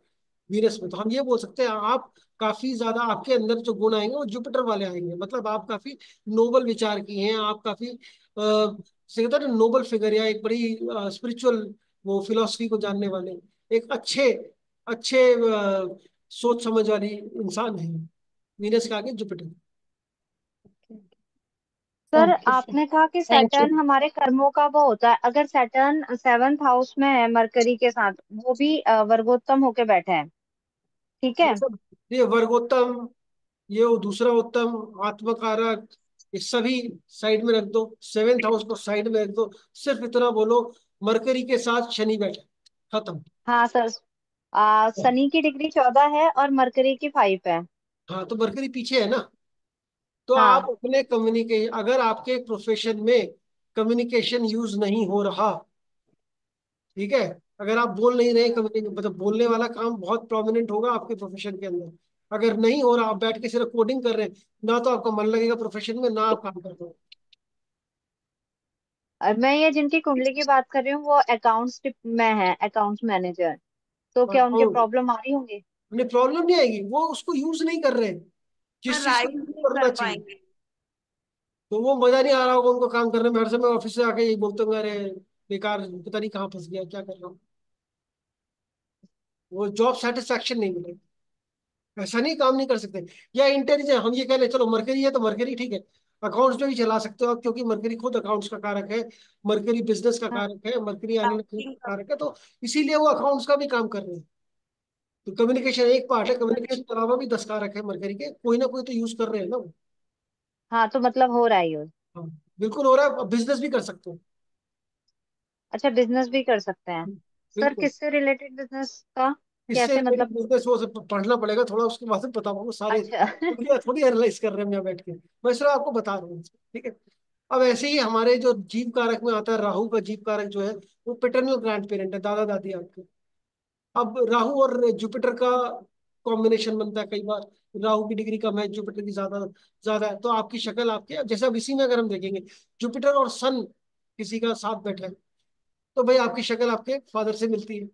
वीनस में तो हम ये बोल सकते हैं, आप काफी ज्यादा, आपके अंदर जो गुण आएंगे वो जुपिटर वाले आएंगे, मतलब आप काफी नोबल विचार की हैं, आप काफी से कहते हैं ना नोबल फिगर, या एक बड़ी स्पिरिचुअल वो फिलोसफी को जानने वाले, एक अच्छे अच्छे सोच समझ वाली इंसान है। वीनस के आगे जुपिटर। सर ओके सर, आपने कहा कि थैंक यू। सैटर्न हमारे कर्मों का वो होता है, अगर सैटर्न सेवंथ हाउस में है मरकरी के साथ, वो भी वर्गोत्तम होके बैठा है, ठीक ये है। सब, ये वर्गोत्तम, ये वो दूसरा उत्तम, आत्मकारक, ये सभी साइड में रख दो, सेवेंथ हाउस को साइड में रख दो। सिर्फ इतना बोलो, मरकरी के साथ शनि बैठा, खत्म। हाँ सर। शनि की डिग्री 14 है और मरकरी की 5 है। हाँ तो मरकरी पीछे है ना, तो आप हाँ। अपने कम्युनिकेशन, अगर आपके प्रोफेशन में कम्युनिकेशन यूज नहीं हो रहा, ठीक है, अगर आप बोल नहीं रहे, कम्युनिकेशन मतलब बोलने वाला काम बहुत प्रोमिनेंट होगा आपके प्रोफेशन के अंदर, अगर नहीं हो रहा, आप बैठ के सिर्फ कोडिंग कर रहे हैं, ना तो आपका मन लगेगा प्रोफेशन में, ना आप काम कर रहे हो। और मैं ये जिनकी कुंडली की बात कर रही हूँ वो अकाउंट्स में है, अकाउंट्स मैनेजर, तो क्या उनके और प्रॉब्लम आ रही होंगी। उन्हें प्रॉब्लम नहीं आएगी, वो उसको यूज नहीं कर रहे हैं, जिस चीज को राइज यूज नहीं करना कर चाहिए। पाएंगे। तो वो मजा नहीं आ रहा होगा उनको काम करने में, हर समय ऑफिस से आके यही बोलते होंगे, अरे बेकार, पता नहीं कहाँ फंस गया, क्या कर रहा हूँ, वो जॉब सेटिस्फैक्शन नहीं मिलेगा। ऐसा नहीं, काम नहीं कर सकते। या इंटेलिजेंस, हम ये कह ले चलो मरकरी है तो मरकरी ठीक है, अकाउंट्स में भी चला सकते हो आप, क्योंकि मरकरी खुद अकाउंट्स का कारक है, मरकरी बिजनेस का हाँ। कारक है, मरकरी एनालिटिक्स बैंकिंग का का। कारक है, तो इसीलिए वो अकाउंट्स का भी काम कर रहे हैं। तो कम्युनिकेशन एक पार्ट है, कम्युनिकेशन के अलावा भी 10 कारक है मरकरी के, कोई ना कोई तो यूज कर रहे हैं ना वो। हाँ तो मतलब हो रहा है यूज। हाँ बिल्कुल हो रहा है, बिजनेस भी कर सकते हो। अच्छा, बिजनेस भी कर सकते हैं। सर बिल्कुल। किससे रिलेटेड बिजनेस का, इससे कैसे रिलेटेड मतलब। बिजनेस वो सब पढ़ना पड़ेगा थोड़ा, उसके बाद में बता पाऊंगा सारे, अच्छा। थोड़ी थोड़ी एनालाइज कर रहे हैं यहाँ बैठ के, मैं सिर्फ आपको बता रहा हूँ। ठीक है। अब ऐसे ही हमारे जो जीव कारक में आता है, राहु का जीव कारक जो है, वो पेटर्नल ग्रैंड पेरेंट है, दादा दादी आपके। अब राहु और जुपिटर का कॉम्बिनेशन बनता है कई बार, राहु की डिग्री कम है, जुपिटर की ज्यादा ज्यादा है, तो आपकी शक्ल आपके, जैसे अब इसी में अगर हम देखेंगे, जुपिटर और सन किसी का साथ बैठा है, तो भाई आपकी शक्ल आपके फादर से मिलती है।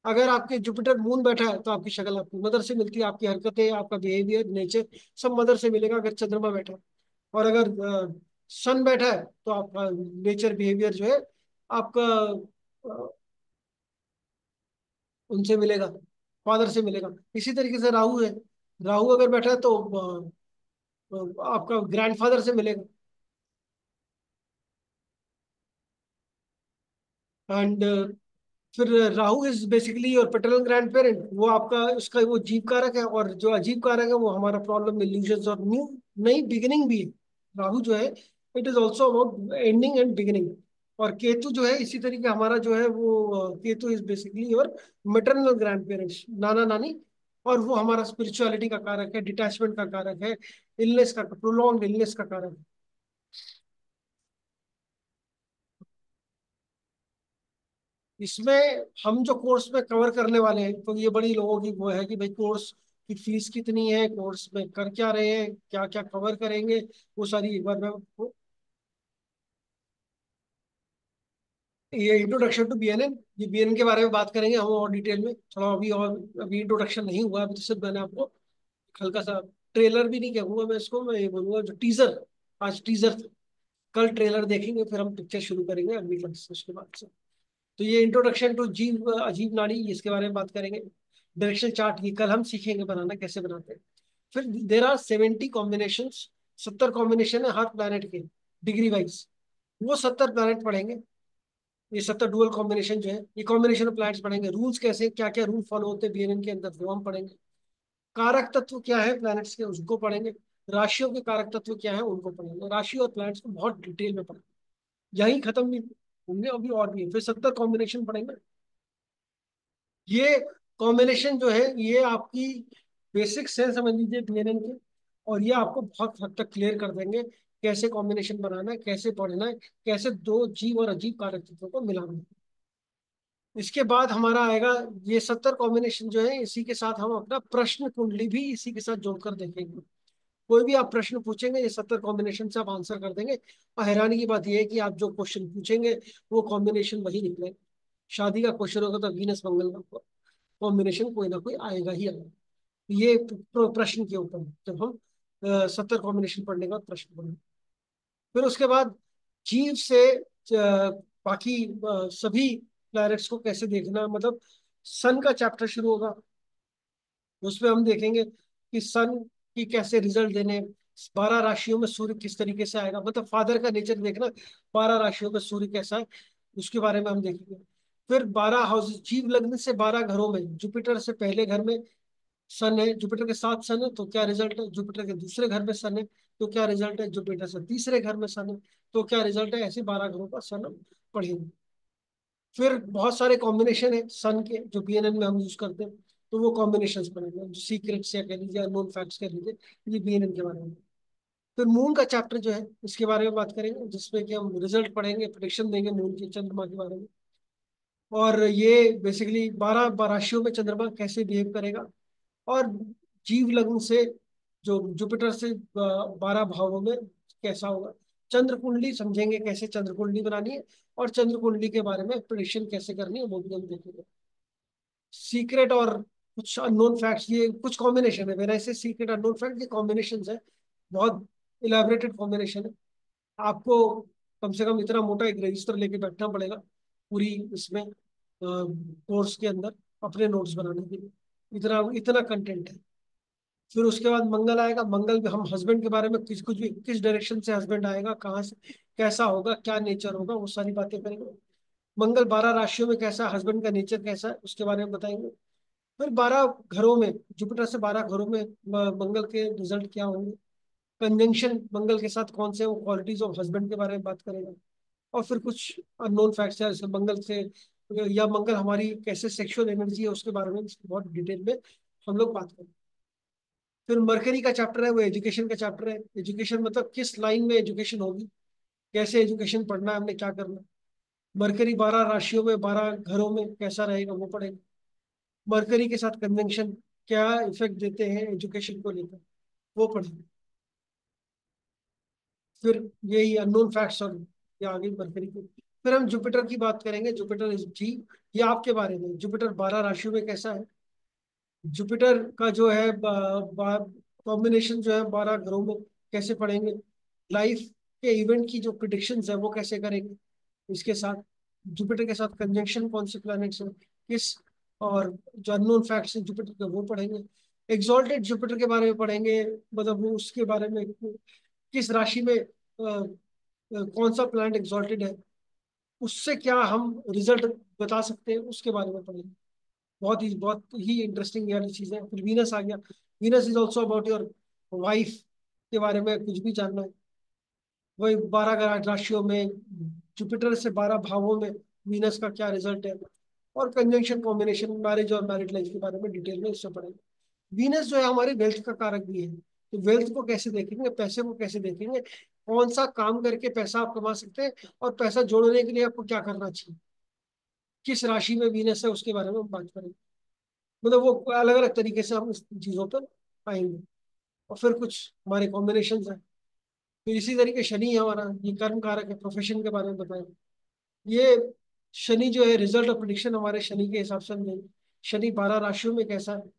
अगर आपके जुपिटर मून बैठा है तो आपकी शक्ल आपकी मदर से मिलती है, आपकी हरकतें, आपका बिहेवियर, नेचर सब मदर से मिलेगा, अगर चंद्रमा बैठा है। और अगर सन बैठा है तो आपका नेचर, बिहेवियर जो है आपका अ, उनसे मिलेगा, फादर से मिलेगा। इसी तरीके से राहु है, राहु अगर बैठा है तो आपका ग्रैंडफादर से मिलेगा। एंड फिर Rahu is basically your paternal grand parent, वो आपका, उसका वो जीव कारक है, और जो अजीब कारक है वो हमारा प्रॉब्लम, इल्यूजन्स और न्यू, नई बिगिनिंग भी है। राहु जो है, it is also about ending and beginning. और केतु जो है इसी तरीके हमारा जो है वो Ketu is basically your maternal grand parents, नाना नानी, और वो हमारा स्पिरिचुअलिटी का कारक है, डिटैचमेंट का कारक है, इलनेस का, प्रोलॉन्ग इलनेस का कारक है। इसमें हम जो कोर्स में कवर करने वाले हैं, तो ये बड़ी लोगों की वो है कि भाई कोर्स की फीस कितनी है, कोर्स में कर क्या रहे हैं, क्या क्या कवर करेंगे, वो सारी एक बार मैं आपको ये इंट्रोडक्शन टू बीएनएन, ये बीएनएन के बारे में बात करेंगे हम और डिटेल में थोड़ा अभी, और अभी इंट्रोडक्शन नहीं हुआ, अभी तो सिर्फ मैंने आपको हल्का सा, ट्रेलर भी नहीं कहूंगा मैं इसको, मैं ये बोलूंगा जो टीजर, आज टीजर, कल ट्रेलर देखेंगे, फिर हम पिक्चर शुरू करेंगे अगली क्लास से उसके बाद से। तो ये इंट्रोडक्शन टू जीव अजीब नाड़ी, इसके बारे में बात करेंगे। डायरेक्शन चार्ट ये कल हम सीखेंगे बनाना, कैसे बनाते हैं। फिर देर आर 70 कॉम्बिनेशन, 70 कॉम्बिनेशन है हर प्लैनेट के डिग्री वाइज, वो 70 प्लैनेट पढ़ेंगे। ये 70 डुअल कॉम्बिनेशन जो है, ये कॉम्बिनेशन ऑफ प्लैनेट्स पढ़ेंगे। रूल्स कैसे, क्या क्या रूल फॉलो होते हैं बीएनएन के अंदर, वो हम पढ़ेंगे। कारक तत्व क्या है प्लैनेट्स के, उसको पढ़ेंगे। राशियों के कारक तत्व क्या है, उनको पढ़ेंगे। राशि और प्लैनेट्स को बहुत डिटेल में पढ़ेंगे, यही खत्म नहीं होंगे, अभी और भी है। फिर 70 कॉम्बिनेशन पढ़ेंगे। ये कॉम्बिनेशन जो है, ये आपकी बेसिक सेंस समझ लीजिए बीएनएन के, और ये आपको बहुत हद तक क्लियर कर देंगे कैसे कॉम्बिनेशन बनाना है, कैसे पढ़ना है, कैसे दो जीव और अजीब कारक तत्वों को मिलाना है। इसके बाद हमारा आएगा ये 70 कॉम्बिनेशन जो है, इसी के साथ हम अपना प्रश्न कुंडली भी इसी के साथ जोड़कर देखेंगे। कोई भी आप प्रश्न पूछेंगे, ये 70 कॉम्बिनेशन से आप आंसर कर देंगे। और हैरानी की बात यह है कि आप जो क्वेश्चन पूछेंगे वो कॉम्बिनेशन वही निकले। शादी का क्वेश्चन होगा तो वीनस मंगल का कॉम्बिनेशन कोई ना कोई आएगा ही आएगा। ये प्रश्न के ऊपर है। जब हम 70 कॉम्बिनेशन पढ़ने के बाद प्रश्न पढ़ेंगे, फिर उसके बाद जीव से बाकी सभी प्लैनेट्स को कैसे देखना, मतलब सन का चैप्टर शुरू होगा, उसमें हम देखेंगे कि सन की कैसे रिजल्ट देने, 12 राशियों में सूर्य किस तरीके से आएगा, मतलब फादर का नेचर देखना, 12 राशियों में सूर्य कैसा है उसके बारे में हम देखेंगे। फिर 12 हाउस, जीव लग्न से 12 घरों में जुपिटर से पहले घर में सन है, जुपिटर के साथ सन है तो क्या रिजल्ट है, जुपिटर के दूसरे घर में सन है तो क्या रिजल्ट है, जुपिटर से तीसरे घर में सन है तो क्या रिजल्ट है। ऐसे 12 घरों का सन हम पढ़ेंगे। फिर बहुत सारे कॉम्बिनेशन है सन के जो बीएनएन में हम यूज करते हैं, तो वो कॉम्बिनेशन पढ़ेंगे, जो सीक्रेट्स या कह लीजिए अननोन फैक्ट्स कह लीजिए, ये बीएनएन के बारे में। फिर मून का चैप्टर जो है इसके बारे में बात करेंगे, जिसमें कि हम रिजल्ट पढ़ेंगे, प्रेडिक्शन देंगे मून के, चंद्रमा के बारे में। और ये बेसिकली 12 राशियों में चंद्रमा कैसे बिहेव करेगा, और जीव लग्न से जो जुपिटर से 12 भावों में कैसा होगा। चंद्र कुंडली समझेंगे, कैसे चंद्र कुंडली बनानी है, और चंद्र कुंडली के बारे में प्रेडिक्शन कैसे करनी है वो भी हम देखेंगे। सीक्रेट और कुछ अननोन फैक्ट्स, ये कुछ कॉम्बिनेशन है, वैसे सीक्रेट अननोन फैक्ट ये कॉम्बिनेशन है, बहुत इलेबोरेटेड कॉम्बिनेशन है। आपको कम से कम इतना मोटा एक रजिस्टर लेके बैठना पड़ेगा पूरी इसमें कोर्स के अंदर अपने नोट्स बनाने के लिए, इतना इतना कंटेंट है। फिर उसके बाद मंगल आएगा। मंगल में हम हस्बैंड के बारे में किस कुछ भी, किस डायरेक्शन से हस्बैंड आएगा, कहाँ से, कैसा होगा, क्या नेचर होगा, वो सारी बातें करेंगे। मंगल 12 राशियों में कैसा, हस्बैंड का नेचर कैसा है उसके बारे में बताएंगे। फिर 12 घरों में, जुपिटर से 12 घरों में मंगल के रिजल्ट क्या होंगे। कंजंक्शन मंगल के साथ कौन से वो क्वालिटीज ऑफ हस्बैंड के बारे में बात करेगा। और फिर कुछ अननोन फैक्ट्स है जैसे मंगल से, या मंगल हमारी कैसे सेक्सुअल एनर्जी है उसके बारे में बहुत डिटेल में हम लोग बात करेंगे। फिर मरकरी का चैप्टर है, वो एजुकेशन का चैप्टर है। एजुकेशन मतलब किस लाइन में एजुकेशन होगी, कैसे एजुकेशन पढ़ना है, हमने क्या करना है। मरकरी 12 राशियों में 12 घरों में कैसा रहेगा वो पढ़ेंगे। मरकरी के साथ कन्वेंशन क्या इफेक्ट देते हैं एजुकेशन को लेकर, वो पढ़ेंगे। फिर यही अननोन फैक्ट्स और ये आगे मरकरी की। फिर हम जुपिटर की बात करेंगे। जुपिटर इज जी, ये आपके बारे में, जुपिटर 12 राशियों में कैसा है। जुपिटर का जो है कॉम्बिनेशन जो है 12 घरों में कैसे पढ़ेंगे। लाइफ के इवेंट की जो प्रिडिक्शंस है वो कैसे करेंगे। इसके साथ जुपिटर के साथ कंजंक्शन कौन से प्लैनेट्स हैं किस, और जो अननोन फैक्ट्स हैं जुपिटर के वो पढ़ेंगे। एग्जॉल्टेड जुपिटर के बारे में पढ़ेंगे, मतलब वो उसके बारे में किस राशि में कौन सा प्लैनेट एग्जॉल्टेड है, उससे क्या हम रिजल्ट बता सकते हैं उसके बारे में पढ़ेंगे। बहुत ही इंटरेस्टिंग वाली चीज है। फिर वीनस आ गया। Venus is also about your wife के बारे में कुछ भी जानना है, वही 12 राशियों में जुपिटर से 12 भावों में वीनस का क्या रिजल्ट है। और कंजंक्शन कॉम्बिनेशन मैरिज और मैरिड लाइफ के बारे में डिटेल में इससे पढ़ेंगे। वीनस जो है हमारे वेल्थ का कारक भी है, तो वेल्थ को कैसे देखेंगे, पैसे को कैसे देखेंगे, कौन सा काम करके पैसा आप कमा सकते हैं, और पैसा जोड़ने के लिए आपको क्या करना चाहिए, किस राशि में वीनस है उसके बारे में हम बात करेंगे। मतलब वो अलग अलग तरीके से हम इस चीजों पर आएंगे। और फिर कुछ हमारे कॉम्बिनेशन है। फिर इसी तरीके शनि है हमारा, ये कर्म कारक है, प्रोफेशन के बारे में बताएंगे। ये शनि जो है रिजल्ट ऑफ प्रिडिक्शन हमारे शनि के हिसाब से हम देंगे शनि 12 राशियों में कैसा है।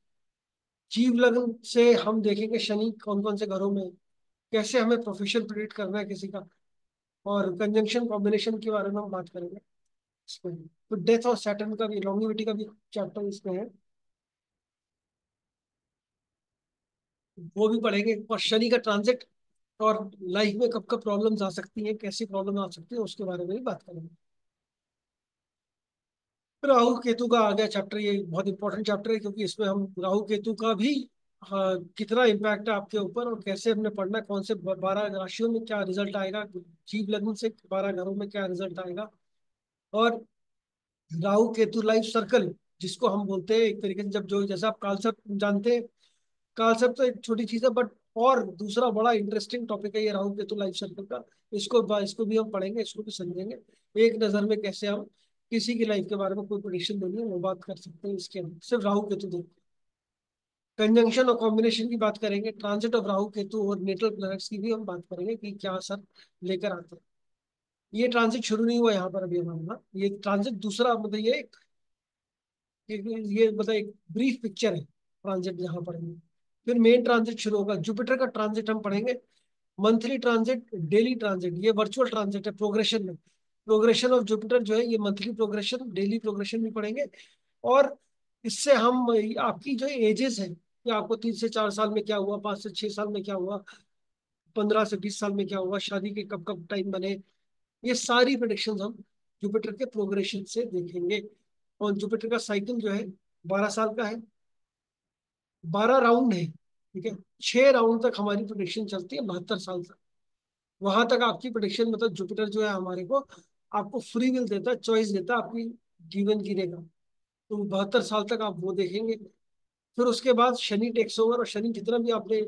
जीव लग्न से हम देखेंगे शनि कौन कौन से घरों में है, कैसे हमें प्रोफेशन प्रिडिक्ट करना है किसी का, और कंजंक्शन कॉम्बिनेशन के बारे में हम बात करेंगे इसमें। तो डेथ और सैटर्न का भी, लॉन्गिविटी का भी चैप्टर इसमें है, वो भी पढ़ेंगे। और शनि का ट्रांजिट और लाइफ में कब कब प्रॉब्लम्स आ सकती हैं, कैसी प्रॉब्लम आ सकती है, उसके बारे में भी बात करेंगे। राहु केतु का आ गया चैप्टर, ये बहुत इंपॉर्टेंट चैप्टर है क्योंकि इसमें हम राहु केतु का भी, हाँ, कितना इम्पैक्ट है आपके ऊपर और कैसे हमने पढ़ना है, कौन से 12 राशियों में क्या रिजल्ट आएगा, जीव लग्न से 12 घरों में क्या रिजल्ट आएगा। और राहु केतु लाइफ सर्कल जिसको हम बोलते हैं एक तरीके से, जब जो जैसा आप कालसर्प जानते हैं, कालसर्प तो एक छोटी चीज है बट और दूसरा बड़ा इंटरेस्टिंग टॉपिक है ये राहु केतु लाइफ सर्कल का। इसको भी हम पढ़ेंगे, इसको भी समझेंगे, एक नजर में कैसे हम किसी की लाइफ के बारे में कोई प्रेडिक्शन देनी है वो बात कर सकते हैं इसके अंदर, सिर्फ राहु केतु देख। कंजंक्शन और कॉम्बिनेशन की बात करेंगे, ट्रांजिट ऑफ राहु केतु और नेटल प्लैनेट्स की भी हम बात करेंगे कि क्या असर लेकर आते हैं। ये ट्रांजिट शुरू नहीं हुआ यहाँ पर अभी हमारा, ये ट्रांजिट दूसरा, मतलब ये मतलब एक ब्रीफ पिक्चर है ट्रांजिट जहाँ पढ़ेंगे। फिर मेन ट्रांजिट शुरू होगा, जुपिटर का ट्रांजिट हम पढ़ेंगे, मंथली ट्रांजिट, डेली ट्रांजिट, ये वर्चुअल ट्रांजिट है प्रोग्रेशन में। प्रोग्रेशन ऑफ जुपिटर जो है ये मंथली प्रोग्रेशन, डेली प्रोग्रेशन भी पढ़ेंगे। और इससे हम आपकी जो एजेस है कि आपको 3 से 4 साल में क्या हुआ, 5 से 6 साल में क्या हुआ, 15 से 20 साल में क्या हुआ, शादी के कब कब टाइम बने, ये सारी प्रेडिक्शंस हम जुपिटर के प्रोग्रेशन से देखेंगे। और जुपिटर का साइकिल जो है 12 साल का है, 12 राउंड है, ठीक है। 6 राउंड तक हमारी प्रोडिक्शन चलती है 72 साल तक। वहां तक आपकी प्रोडिक्शन, मतलब जुपिटर जो है हमारे को आपको फ्री विल देता है, चॉइस देता है आपकी जीवन जीने का। तो 72 साल तक आप वो देखेंगे। फिर उसके बाद शनि टेक्स ओवर और शनि जितना भी आपने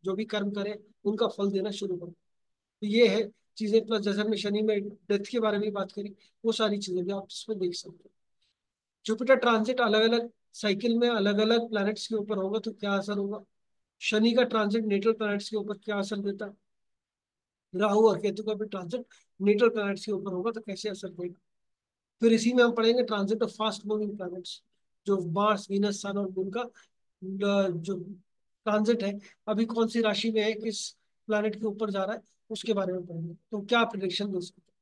जो भी कर्म करे उनका फल देना शुरू करो। तो ये है चीजें, प्लस जैसे हमने शनि में डेथ के बारे में बात करी, वो सारी चीजें भी आप इसमें देख सकते हैं। जुपिटर ट्रांजिट अलग अलग साइकिल में अलग अलग प्लैनेट्स के ऊपर होगा तो क्या असर होगा, शनि का ट्रांजिट नेटल प्लैनेट्स के ऊपर क्या असर देता है, राहु और केतु का भी ट्रांजिट नेटल प्लैनेट्स के ऊपर होगा तो कैसे असर देगा। फिर इसी में हम पढ़ेंगे transit of fast moving planets, जो मार्स वीनस सन और मून का जो ट्रांजिट है, अभी कौन सी राशि में है, किस प्लैनेट के ऊपर जा रहा है, उसके बारे में पढ़ेंगे तो क्या प्रिडिक्शन दे सकते हैं।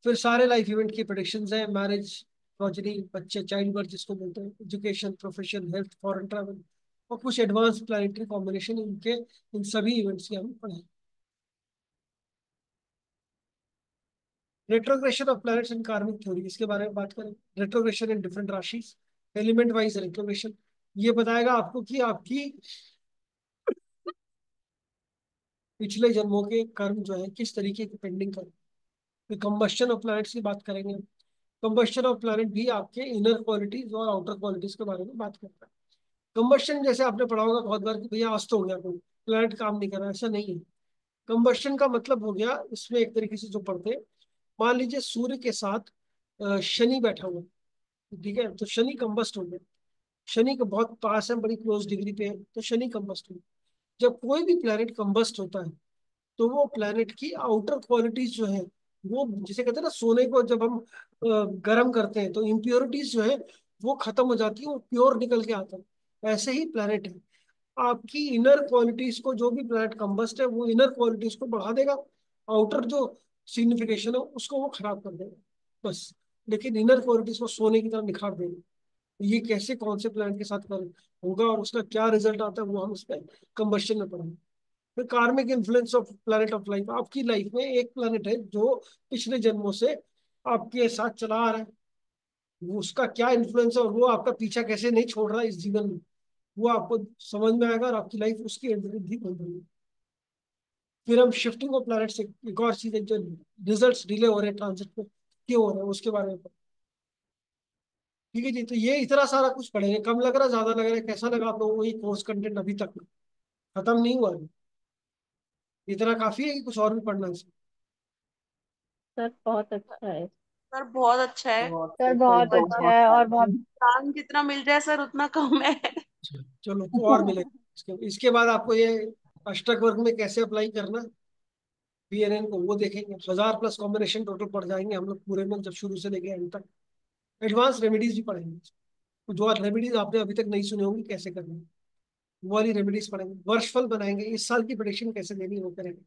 फिर सारे लाइफ इवेंट की प्रेडिक्शंस हैं, मैरिज, प्रोजनी, बच्चे, चाइल्ड बर्थ जिसको बोलते हैं, education, profession, health, foreign travel और कुछ एडवांस प्लानिटरी कॉम्बिनेशन, इनके इन सभी इवेंट्स की हम पढ़ें। रेट्रोग्रेशन ऑफ प्लैनेट्स इन कार्मिक थ्योरी, इसके बारे में बात करें। Retrogression in different राशिज, element wise retrogression, ये बताएगा आपको कि आपकी पिछले जन्मों के कर्म जो है किस तरीके की पेंडिंग कर। फिर कंबस्शन ऑफ प्लैनेट्स की बात करेंगे। कंबस्शन ऑफ प्लैनेट भी आपके इनर क्वालिटीज और आउटर क्वालिटीज के बारे में बात करता है। कंबस्शन जैसे आपने पढ़ा होगा बहुत बार कि भैया अस्त हो गया, कोई प्लैनेट काम नहीं कर रहा, ऐसा नहीं है। कंबस्शन का मतलब हो गया इसमें एक तरीके से जो पढ़ते हैं, मान लीजिए सूर्य के साथ शनि बैठा हुआ है, ठीक है, तो शनि कंबस्ट हो गया, शनि के बहुत पास है, बड़ी क्लोज डिग्री पे है, तो शनि कंबस्ट हो गया। जब कोई भी प्लैनेट कंबस्ट होता है तो वो प्लैनेट की आउटर क्वालिटीज जो है, वो जिसे कहते हैं ना, सोने को जब हम गर्म करते हैं तो इम्प्योरिटीज जो है वो खत्म हो जाती है, वो प्योर निकल के आता है। ऐसे ही प्लैनेट है, आपकी इनर क्वालिटीज को, जो भी प्लैनेट कंबस्ट है वो इनर क्वालिटीज को बढ़ा देगा, आउटर जो सिग्निफिकेशन है उसको वो खराब कर देगा बस, लेकिन इनर क्वालिटीज को सोने की तरह निखार देगा। ये कैसे कौन से प्लैनेट के साथ होगा और उसका क्या रिजल्ट आता है वो हम इसमें कंबस्शन में पढ़ेंगे। फिर कार्मिक influence of planet of life, आपकी लाइफ में एक प्लैनेट है जो पिछले जन्मों से आपके साथ चला आ रहा है, वो उसका क्या इन्फ्लुएंस है और वो आपका पीछा कैसे नहीं छोड़ रहा है इस जीवन में, वो आपको समझ में आएगा और आपकी लाइफ उसके इर्द गिर्द ही बन रही है। फिर हम शिफ्टिंग ऑफ प्लैनेट से एक और चीज है, जो रिजल्ट डिले हो रहे हैं ट्रांजिट में, क्यों हो रहे हैं उसके बारे में ठीक है जी। तो ये इतना सारा कुछ पढ़ेंगे, कम लग रहा ज्यादा लग रहा है, कैसा लगा आप लोगों को ये कोर्स कंटेंट अभी तक खत्म नहीं हुआ है? इतना काफी है कि कुछ और भी पढ़ना है इसमें? सर बहुत अच्छा है। सर बहुत अच्छा है। बहुत सर सही, बहुत बहुत अच्छा है और बहुत ज्ञान जितना मिल रहा है सर उतना कम है। चलो तो और मिलेगा इसके बाद आपको ये अष्टक वर्ग में कैसे अप्लाई करना BNN को वो देखेंगे, 1000+ कॉम्बिनेशन टोटल पढ़ जाएंगे हम लोग पूरे में, जब शुरू से लेके एंड तक। एडवांस रेमेडीज भी पढ़ेंगे, तो जो रेमेडीज आपने अभी तक नहीं सुने होंगी कैसे करनी है, वो वाली रेमेडीज पढ़ेंगे। वर्षफल बनाएंगे, इस साल की प्रेडिक्शन कैसे देनी है वो करेंगे।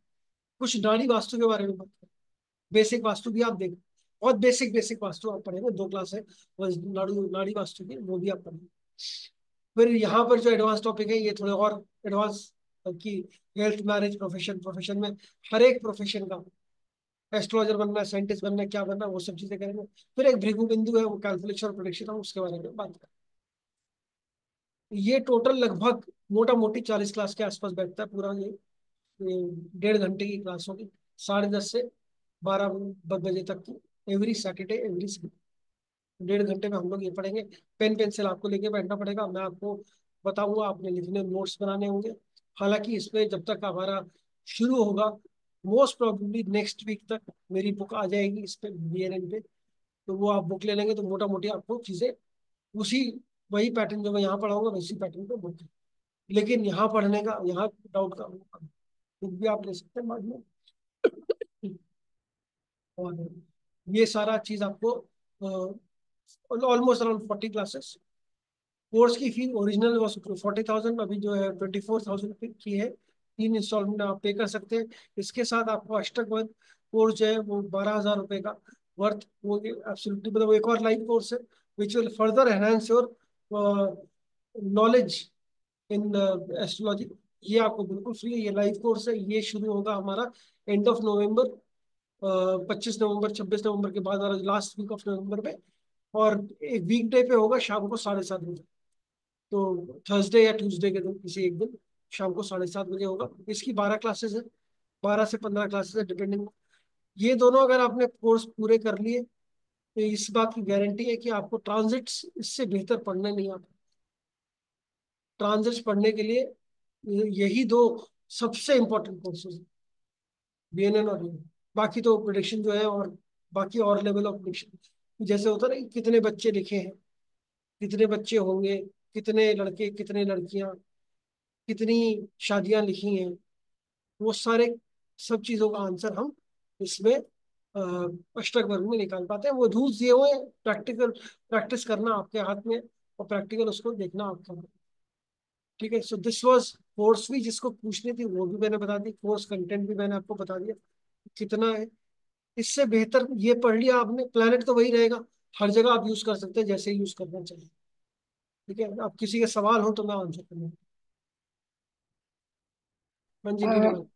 कुछ नाड़ी वास्तु के बारे में बात करें, बेसिक वास्तु भी आप देखें, बहुत बेसिक बेसिक वास्तु आप पढ़ेंगे, 2 क्लास है बस नाड़ी नाड़ी वास्तु की, वो भी आप पढ़ेंगे। फिर यहाँ पर जो एडवांस टॉपिक है ये थोड़े और एडवांस की, हेल्थ, मैरिज, प्रोफेशन, प्रोफेशन में हर एक प्रोफेशन का, एस्ट्रोलॉजर बनना है, साइंटिस्ट बनना है, क्या बनना है, वो सब चीजें करेंगे। फिर एक भृगु बिंदु है, वो कैलकुलेशन और प्रोडिक्शन है, उसके बारे में बात करें। ये टोटल लगभग मोटा मोटी 40 क्लास के आसपास बैठता है पूरा ये 1.5 घंटे की क्लास होगी, 10:30 से 12 बजे तक की, एवरी सैटरडे एवरी संडे। 1.5 घंटे में हम लोग ये पढ़ेंगे। पेन पेंसिल आपको लेके बैठना पड़ेगा, मैं आपको बताऊंगा, आपने लिखने नोट्स बनाने होंगे। हालांकि इसमें जब तक हमारा शुरू होगा, मोस्ट प्रोबेबली नेक्स्ट वीक तक मेरी बुक आ जाएगी इस पे, BNN पे। तो वो आप बुक ले लेंगे तो मोटा मोटी आपको चीजें उसी, वही पैटर्न जो मैं यहाँ पढ़ाऊंगा वैसी पैटर्न पे बुक। लेकिन यहाँ पढ़ने का, यहाँ डाउट का बुक भी आप ले सकते हैं बाद में। और ये सारा चीज आपको ऑलमोस्ट अराउंड 40 क्लासेस। कोर्स की फी ओरिजिनल वो 40,000, अभी जो है 24,000 की है। 3 इंस्टॉलमेंट आप पे कर सकते हैं। इसके साथ आपको अष्टक वर्ग कोर्स जो है वो 12,000 रुपये का वर्थ, वो एब्सोल्युटली, मतलब वो एक और लाइव कोर्स है which will further enhance your knowledge in astrology. ये आपको बिल्कुल फ्री है, ये लाइव कोर्स है। ये शुरू होगा हमारा एंड ऑफ नवंबर, 25 नवंबर 26 नवंबर के बाद, लास्ट वीक ऑफ नवंबर में। और एक वीक डे पे होगा, शाम को 7:30 बजे। तो थर्सडे या ट्यूसडे के दिन किसी एक दिन शाम को 7:30 बजे होगा। इसकी 12 क्लासेस है, 12 से 15 क्लासेस है डिपेंडिंग। ये दोनों अगर आपने कोर्स पूरे कर लिए तो इस बात की गारंटी है कि आपको ट्रांजिट्स इससे बेहतर पढ़ने नहीं आता। ट्रांजिट्स पढ़ने के लिए यही दो सबसे इंपॉर्टेंट कोर्सेज, BNN और ये। बाकी तो प्रिडिक्शन जो है, और बाकी और लेवल ऑफ प्रिडिक्शन, जैसे होता है ना कि कितने बच्चे लिखे हैं, कितने बच्चे होंगे, कितने लड़के कितने लड़कियां, कितनी शादियां लिखी हैं, वो सारे सब चीजों का आंसर हम इसमें अष्टक वर्ग में निकाल पाते हैं। वो रूल्स दिए हुए हैं, प्रैक्टिकल प्रैक्टिस करना आपके हाथ में, और प्रैक्टिकल उसको देखना आपका हाथ में। ठीक है, सो दिस वाज कोर्स भी, जिसको पूछनी थी वो भी मैंने बता दी, कोर्स कंटेंट भी मैंने आपको बता दिया कितना है। इससे बेहतर ये पढ़ लिया आपने, प्लेनेट तो वही रहेगा, हर जगह आप यूज कर सकते हैं जैसे यूज करना चाहिए। ठीक है, अब किसी के सवाल हो तो मैं आंसर करूंगा। मंजिली अ, डिवाइन।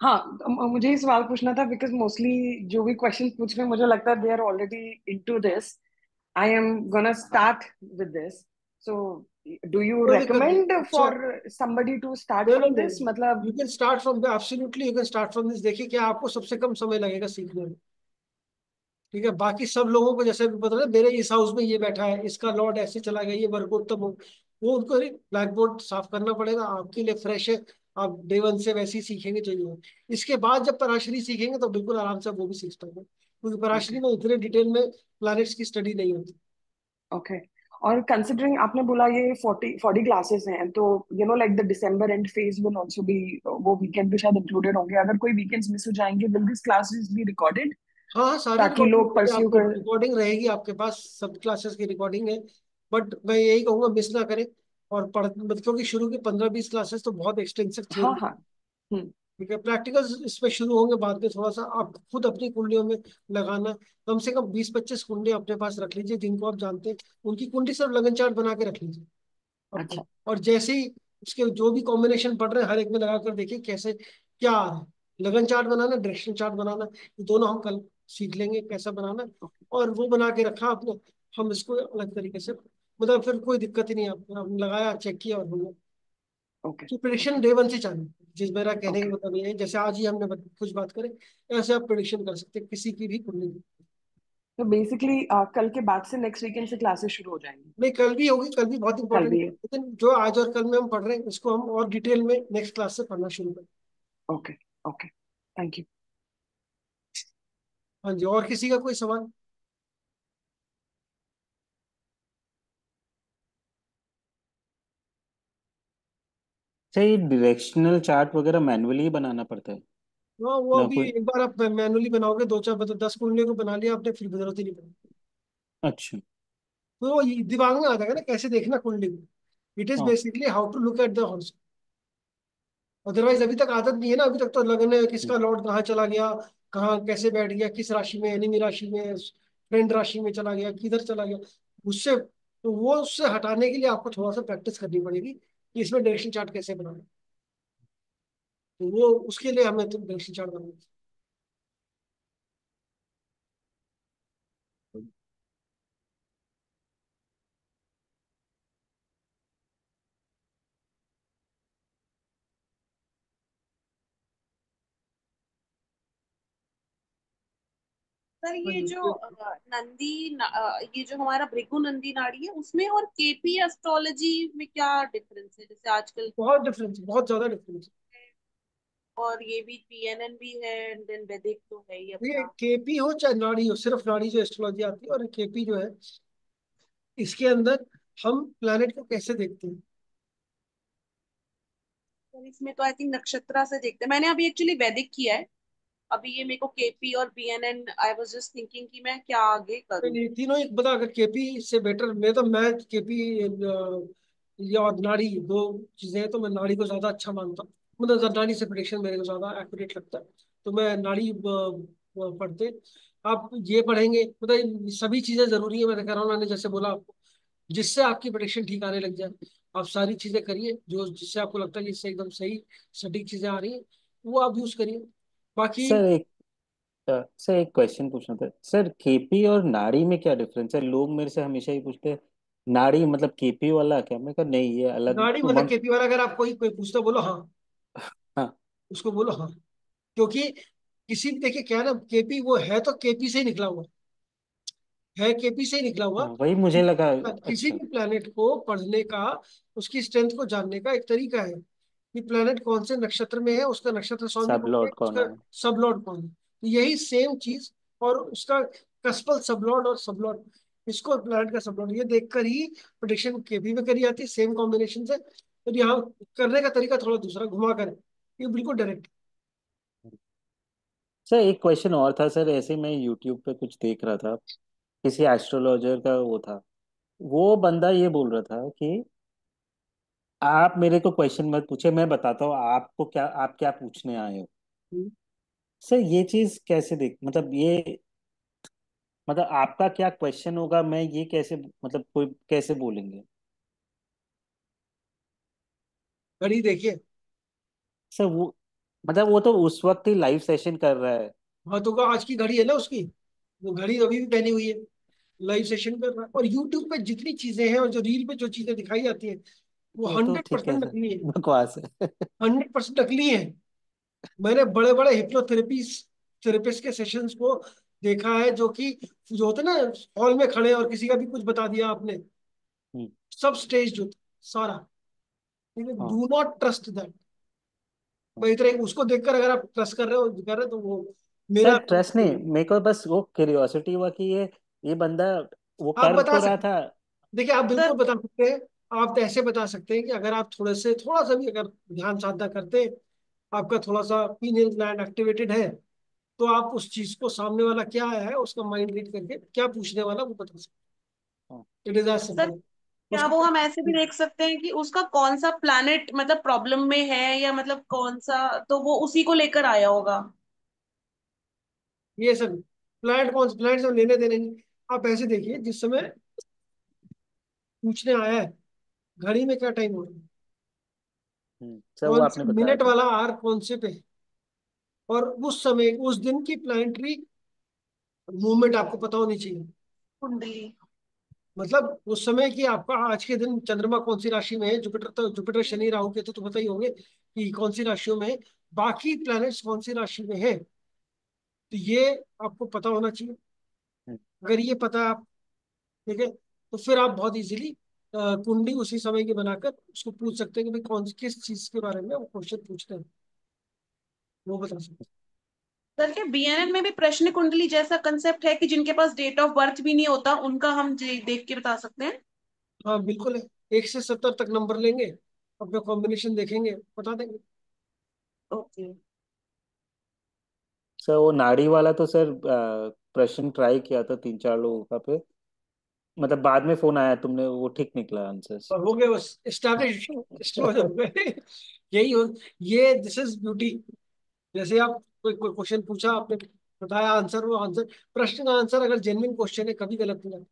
हाँ, मुझे ये सवाल पूछना था बिकॉज मोस्टली जो भी क्वेश्चन पूछ रहे हैं मुझे लगता है they are already into this. I am gonna start with this, so do you कोई दिक्कत नहीं, रेकमेंड अच्छा। फॉर somebody टू स्टार्ट नहीं नहीं फ्रॉम दिस, नहीं, मतलब? You can start from the, absolutely you can start from this. देखिए क्या आपको सबसे कम समय लगेगा सीखने में। ठीक है, बाकी सब लोगों को जैसे भी पता है, मेरे इस हाउस में ये बैठा है, इसका लॉर्ड ऐसे चला गया, ये वर्गोत्तम हो, वो उनको ब्लैक बोर्ड साफ करना पड़ेगा। आपके लिए फ्रेश है, आप डे 1 से वैसे ही सीखेंगे चाहिए। इसके बाद जब पराशरी सीखेंगे तो बिल्कुल आराम से वो भी सीख पाएंगे, क्योंकि ओके, पराशरी में इतने डिटेल में प्लैनेट्स की स्टडी नहीं होती। ओके। और कंसिडरिंग आपने बोला ये 40 क्लासेस हैं, तो like the December and phase will also be, वो वीकेंड भी शायद इंक्लूडेड होंगे। अगर कोई वीकेंड्स मिस हो जाएंगे, will this classes be recorded हाँ हाँ, सारी ताकि रिकॉर्डिंग लोग रहेगी, परस्यू आपको कर? रिकॉर्डिंग रहेगी आपके पास, सब क्लासेस की रिकॉर्डिंग है। बट मैं यही कहूंगा मिस ना करें, और पढ़ मत, क्योंकि शुरू की 15-20 क्लासेस तो बहुत एक्सटेंसिव हाँ, थ्योरी। हाँ। हम्म। ठीक है, प्रैक्टिकल्स इसमें शुरू होंगे बाद में, थोड़ा सा आप खुद अपनी कुंडलियों में लगाना। कम से कम 20-25 कुंडली अपने पास रख लीजिए जिनको आप जानते हैं, उनकी कुंडली सिर्फ लगन चार्ट बना के रख लीजिए अपने। अच्छा। और जैसे ही उसके जो भी कॉम्बिनेशन पढ़ रहे हैं हर एक में लगा कर देखिए कैसे क्या आ रहा है। लगन चार्ट बनाना, डायरेक्शन चार्ट बनाना, ये दोनों हम कल सीख लेंगे कैसा बनाना। और वो बना के रखा आपने, हम इसको अलग तरीके से, मतलब फिर कोई दिक्कत ही नहीं है, आपने लगाया, चेक किया और हो गया। ओके, तो प्रिडिक्शन ओके, डे 1 से चालू, जिस मेरा कहने का ओके। मतलब ये है, जैसे आज ही हमने कुछ बात करें, ऐसे आप प्रिडिक्शन कर सकते हैं किसी की भी कुंडली की। तो बेसिकली कल के बाद से नेक्स्ट वीकेंड से क्लासेस शुरू हो जाएंगी? नहीं, कल भी होगी, कल भी बहुत कल इंपॉर्टेंट भी है, है? लेकिन जो आज और कल में हम पढ़ रहे हैं इसको हम और डिटेल में नेक्स्ट क्लास से पढ़ना शुरू करें। Okay, okay. Thank you. हाँ जी, और किसी का कोई सवाल? अच्छा, ये डायरेक्शनल चार्ट वगैरह मैन्युअली बनाना पड़ता है? वो ना अभी कोई। एक बार आप मैनुअली बनाओगे, दो चार मतलब 10 कुंडलियों को बना लिया आपने, फिर जरूरत ही नहीं पड़ेगी। अच्छा। तो वो दिमाग में आ जाएगा ना कैसे देखना कुंडली को। इट इज हाँ। Basically how to look at the horse. Otherwise अभी तक आदत नहीं है ना, अभी तक तो लगन किसका लॉर्ड कहाँ चला गया, कहाँ कैसे बैठ गया, किस राशि में, एनिमी राशि में, फ्रेंड राशि में चला गया, किधर चला गया, उससे तो वो उससे हटाने के लिए आपको थोड़ा सा प्रैक्टिस करनी पड़ेगी कि इसमें डायरेक्शन चार्ट कैसे बनाना। तो वो उसके लिए हमें तो डायरेक्शन चार्ट बनाना। सर हाँ ये जी। जो ये जो हमारा भृगु नंदी नाड़ी है उसमें और केपी एस्ट्रोलॉजी में क्या डिफरेंस है, जैसे आजकल बहुत डिफरेंस, बहुत ज्यादा डिफरेंस। और ये भी पीएनएन भी है एंड देन वैदिक तो है ही ये अपना। केपी हो चाहे नाड़ी हो, सिर्फ नाड़ी जो एस्ट्रोलॉजी आती है, और केपी जो है इसके अंदर हम प्लैनेट को कैसे देखते हैं। सर इसमें तो आई थिंक नक्षत्रा से देखते हैं, मैंने अभी एक्चुअली वैदिक किया है। अभी ये मेरे को केपी और PNN I was just thinking कि मैं क्या आगे नहीं करूं। नहीं, तीनों एक बता, अगर केपी से बेटर, मैं केपी या और नाड़ी दो चीजें हैं, तो मैं नाड़ी को ज्यादा अच्छा मानता हूँ। मतलब नाड़ी से प्रिडिक्शन मेरे को ज्यादा एक्यूरेट लगता है, तो मैं नाड़ी पढ़ते। आप ये पढ़ेंगे, मतलब ये सभी चीजें जरूरी है, मैं कह रहा हूँ, मैंने जैसे बोला आपको, जिससे आपकी प्रिडिक्शन ठीक आने लग जाए, आप सारी चीजें करिए जो जिससे आपको लगता है कि इससे एकदम सही सटीक चीजें आ रही हैं, वो आप यूज करिए। बाकी सर एक सर एक क्वेश्चन पूछना था सर, केपी और नाड़ी में क्या डिफरेंस है? लोग मेरे से हमेशा ही पूछते हैं नाड़ी मतलब केपी वाला क्या, मैं कहा नहीं ये अलग नाड़ी मतलब उमंग। केपी वाला, अगर आप कोई कोई पूछता बोलो हाँ, हाँ। उसको बोलो हाँ। क्योंकि किसी भी, देखिए क्या है ना, केपी वो है तो केपी से ही निकला हुआ है, केपी से ही निकला हुआ। हाँ वही मुझे लगा। किसी अच्छा। भी प्लेनेट को पढ़ने का, उसकी स्ट्रेंथ को जानने का एक तरीका है कि प्लेनेट कौन से नक्षत्र में है, उसका नक्षत्र स्वामी सब कौन है, लॉर्ड कौन उसका है? सब लॉर्ड कौन है, तो यही सेम चीज। और उसका कस्पल सब लॉर्ड और सब लॉर्ड, इसको प्लेनेट का सब लॉर्ड, ये देखकर ही प्रोडिक्शन केपी में करी जाती है सेम कॉम्बिनेशन से। और यहाँ करने का तरीका थोड़ा दूसरा घुमा कर है, ये बिल्कुल डायरेक्ट। सर एक क्वेश्चन और था सर, ऐसे मैं यूट्यूब पे कुछ देख रहा था, किसी एस्ट्रोलॉजर का वो था, वो बंदा ये बोल रहा था कि आप मेरे को क्वेश्चन मत पूछे, मैं बताता हूँ आपको क्या, आप क्या पूछने आए हो। सर ये चीज कैसे देख, मतलब ये, मतलब आपका क्या क्वेश्चन होगा, मैं ये कैसे, मतलब कोई कैसे बोलेंगे? घड़ी देखिए। सर वो, मतलब वो तो उस वक्त ही लाइव सेशन कर रहा है। हाँ तो आज की घड़ी है ना उसकी, वो घड़ी अभी भी पहनी हुई है, लाइव सेशन कर रहा है। और यूट्यूब पे जितनी चीजें हैं और जो रील पे जो चीजें दिखाई जाती हैं, वो वो तो हंड्रेड ठीक है परसेंट सर, नकली है। बकवास है। 100% नकली है। मैंने बड़े बड़े हिप्नोथेरेपी थेरेपिस्ट के सेशंस को देखा है, जो कि जो होते हैं ना, हॉल में खड़े और किसी का भी कुछ बता दिया आपने, हम्म। सब स्टेज होता सारा। ठीक है, हाँ। Do not trust that. हाँ। भाई इतना उसको देखकर अगर आप ट्रस्ट कर रहे हो तो वो सर मेरा। ट्रस्ट नहीं, मेरे को बस वो क्यूरियोसिटी हुआ कि ये बंदा वो आप कर बता तो रहा सकते, था। देखिए आप सर बिल्कुल बता सकते हैं। आप तो ऐसे बता सकते हैं कि अगर आप थोड़ा सा भी अगर ध्यान साधना करते हैं, आपका थोड़ा सा पीनियल ग्लैंड एक्टिवेटेड है, तो आप उस चीज को, सामने वाला क्या है उसका माइंड रीड करके क्या पूछने वाला वो बता सकते हाँ। हैं। It is as sir simple. क्या वो उसको हम ऐसे भी देख सकते हैं कि उसका कौन सा प्लैनेट मतलब प्रॉब्लम में है, या मतलब कौन सा, तो वो उसी को लेकर आया होगा। ये सब प्लांट, कौन से प्लांट से लेने देने नहीं। आप ऐसे देखिए, जिस समय पूछने आया है घड़ी में क्या टाइम हो रहा है, सर वो कौन आपने से बताया मिनट था। वाला आर कौन से पे है, और उस समय उस दिन की प्लानिटरी मूवमेंट आपको पता होनी चाहिए। कुंडली। मतलब उस समय की आपका आज के दिन चंद्रमा कौन सी राशि में है, जुपिटर, तो जुपिटर शनि राहु केतु तो पता ही होंगे कि कौन सी राशियों में है, बाकी प्लैनेट्स कौन सी राशि में है, तो ये आपको पता होना चाहिए। हम्म। अगर ये पता है आप, ठीक है, तो फिर आप बहुत इजीली कुंडली उसी समय की बनाकर उसको पूछ सकते हैं कि भाई कौन किस चीज के बारे में वो क्वेश्चन पूछते हैं, वो बता सकते सर क्या बीएनएन में भी प्रश्न कुंडली जैसा कंसेप्ट है कि जिनके पास डेट ऑफ बर्थ भी नहीं होता उनका हम देख के बता सकते हैं। हैं। हाँ बिल्कुल है, 1 से 70 तक नंबर लेंगे, अपना कॉम्बिनेशन देखेंगे, बता देंगे। ओके। सर वो नाड़ी वाला तो सर प्रश्न ट्राई किया था 3-4 लोगों का पे, मतलब बाद में फोन आया तुमने, वो ठीक निकला आंसर्स। और हो गए बस, स्टैब्लिश हो गए। यही हो, ये दिस इज ब्यूटी। जैसे आप कोई कोई क्वेश्चन पूछा, आपने बताया आंसर, वो आंसर, प्रश्न का आंसर अगर जेन्युइन क्वेश्चन है कभी गलत नहीं है।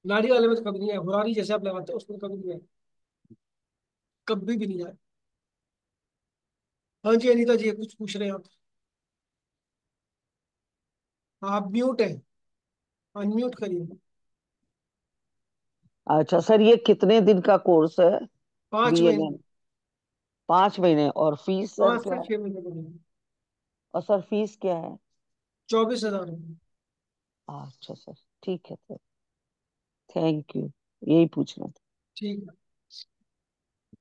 नाड़ी वाले में तो कभी नहीं है, हुरारी जैसे आप लगाते हो उसमें कभी नहीं है, कभी भी नहीं है। हाँ जी अनीता जी कुछ पूछ रहे हैं आप? आप म्यूट है, अनम्यूट करिए। अच्छा सर, ये कितने दिन का कोर्स है? 5 महीने। बीएनएन? 5 महीने। और फीस सर 5 क्या से है? 6 महीने पड़ेंगे। और सर फीस क्या है? 24,000। अच्छा सर, ठीक है सर, थैंक यू, यही पूछना था। ठीक है,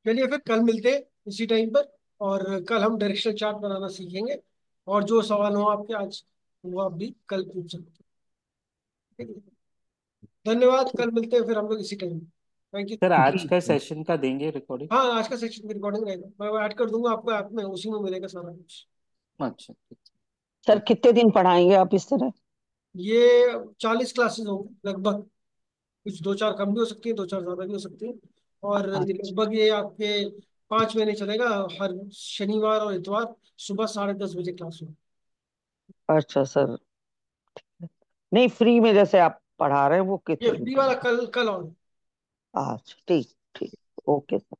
चलिए फिर कल मिलते हैं इसी टाइम पर, और कल हम डायरेक्शनल चार्ट बनाना सीखेंगे। और जो सवाल हो आपके आज, वो आप भी कल पूछ सकते हैं। ठीक है, धन्यवाद, ठीक। कल मिलते हैं फिर हम लोग इसी टाइम। Thank you. सर आज ठीक का है। सेशन का देंगे रिकॉर्डिंग? हाँ आज का सेक्शन की रिकॉर्डिंग रहेगा, मैं ऐड कर दूंगा आपको ऐप में, उसी में मिलेगा सारा कुछ। अच्छा ठीक सर है। कितने दिन पढ़ाएंगे आप इस तरह? ये 40 क्लासेस होंगी लगभग, कुछ 2-4 कम भी हो सकती है, 2-4 ज्यादा भी हो सकती है। और ये अच्छा। लगभग ये आपके 5 महीने चलेगा, हर शनिवार और इतवार सुबह 10:30 बजे क्लास होगी। अच्छा सर, नहीं फ्री में जैसे आप पढ़ा रहे हैं वो ये कितने दिन फ्री वाला पढ़ा? कल कल और। अच्छा ठीक। ठीक। Okay sir.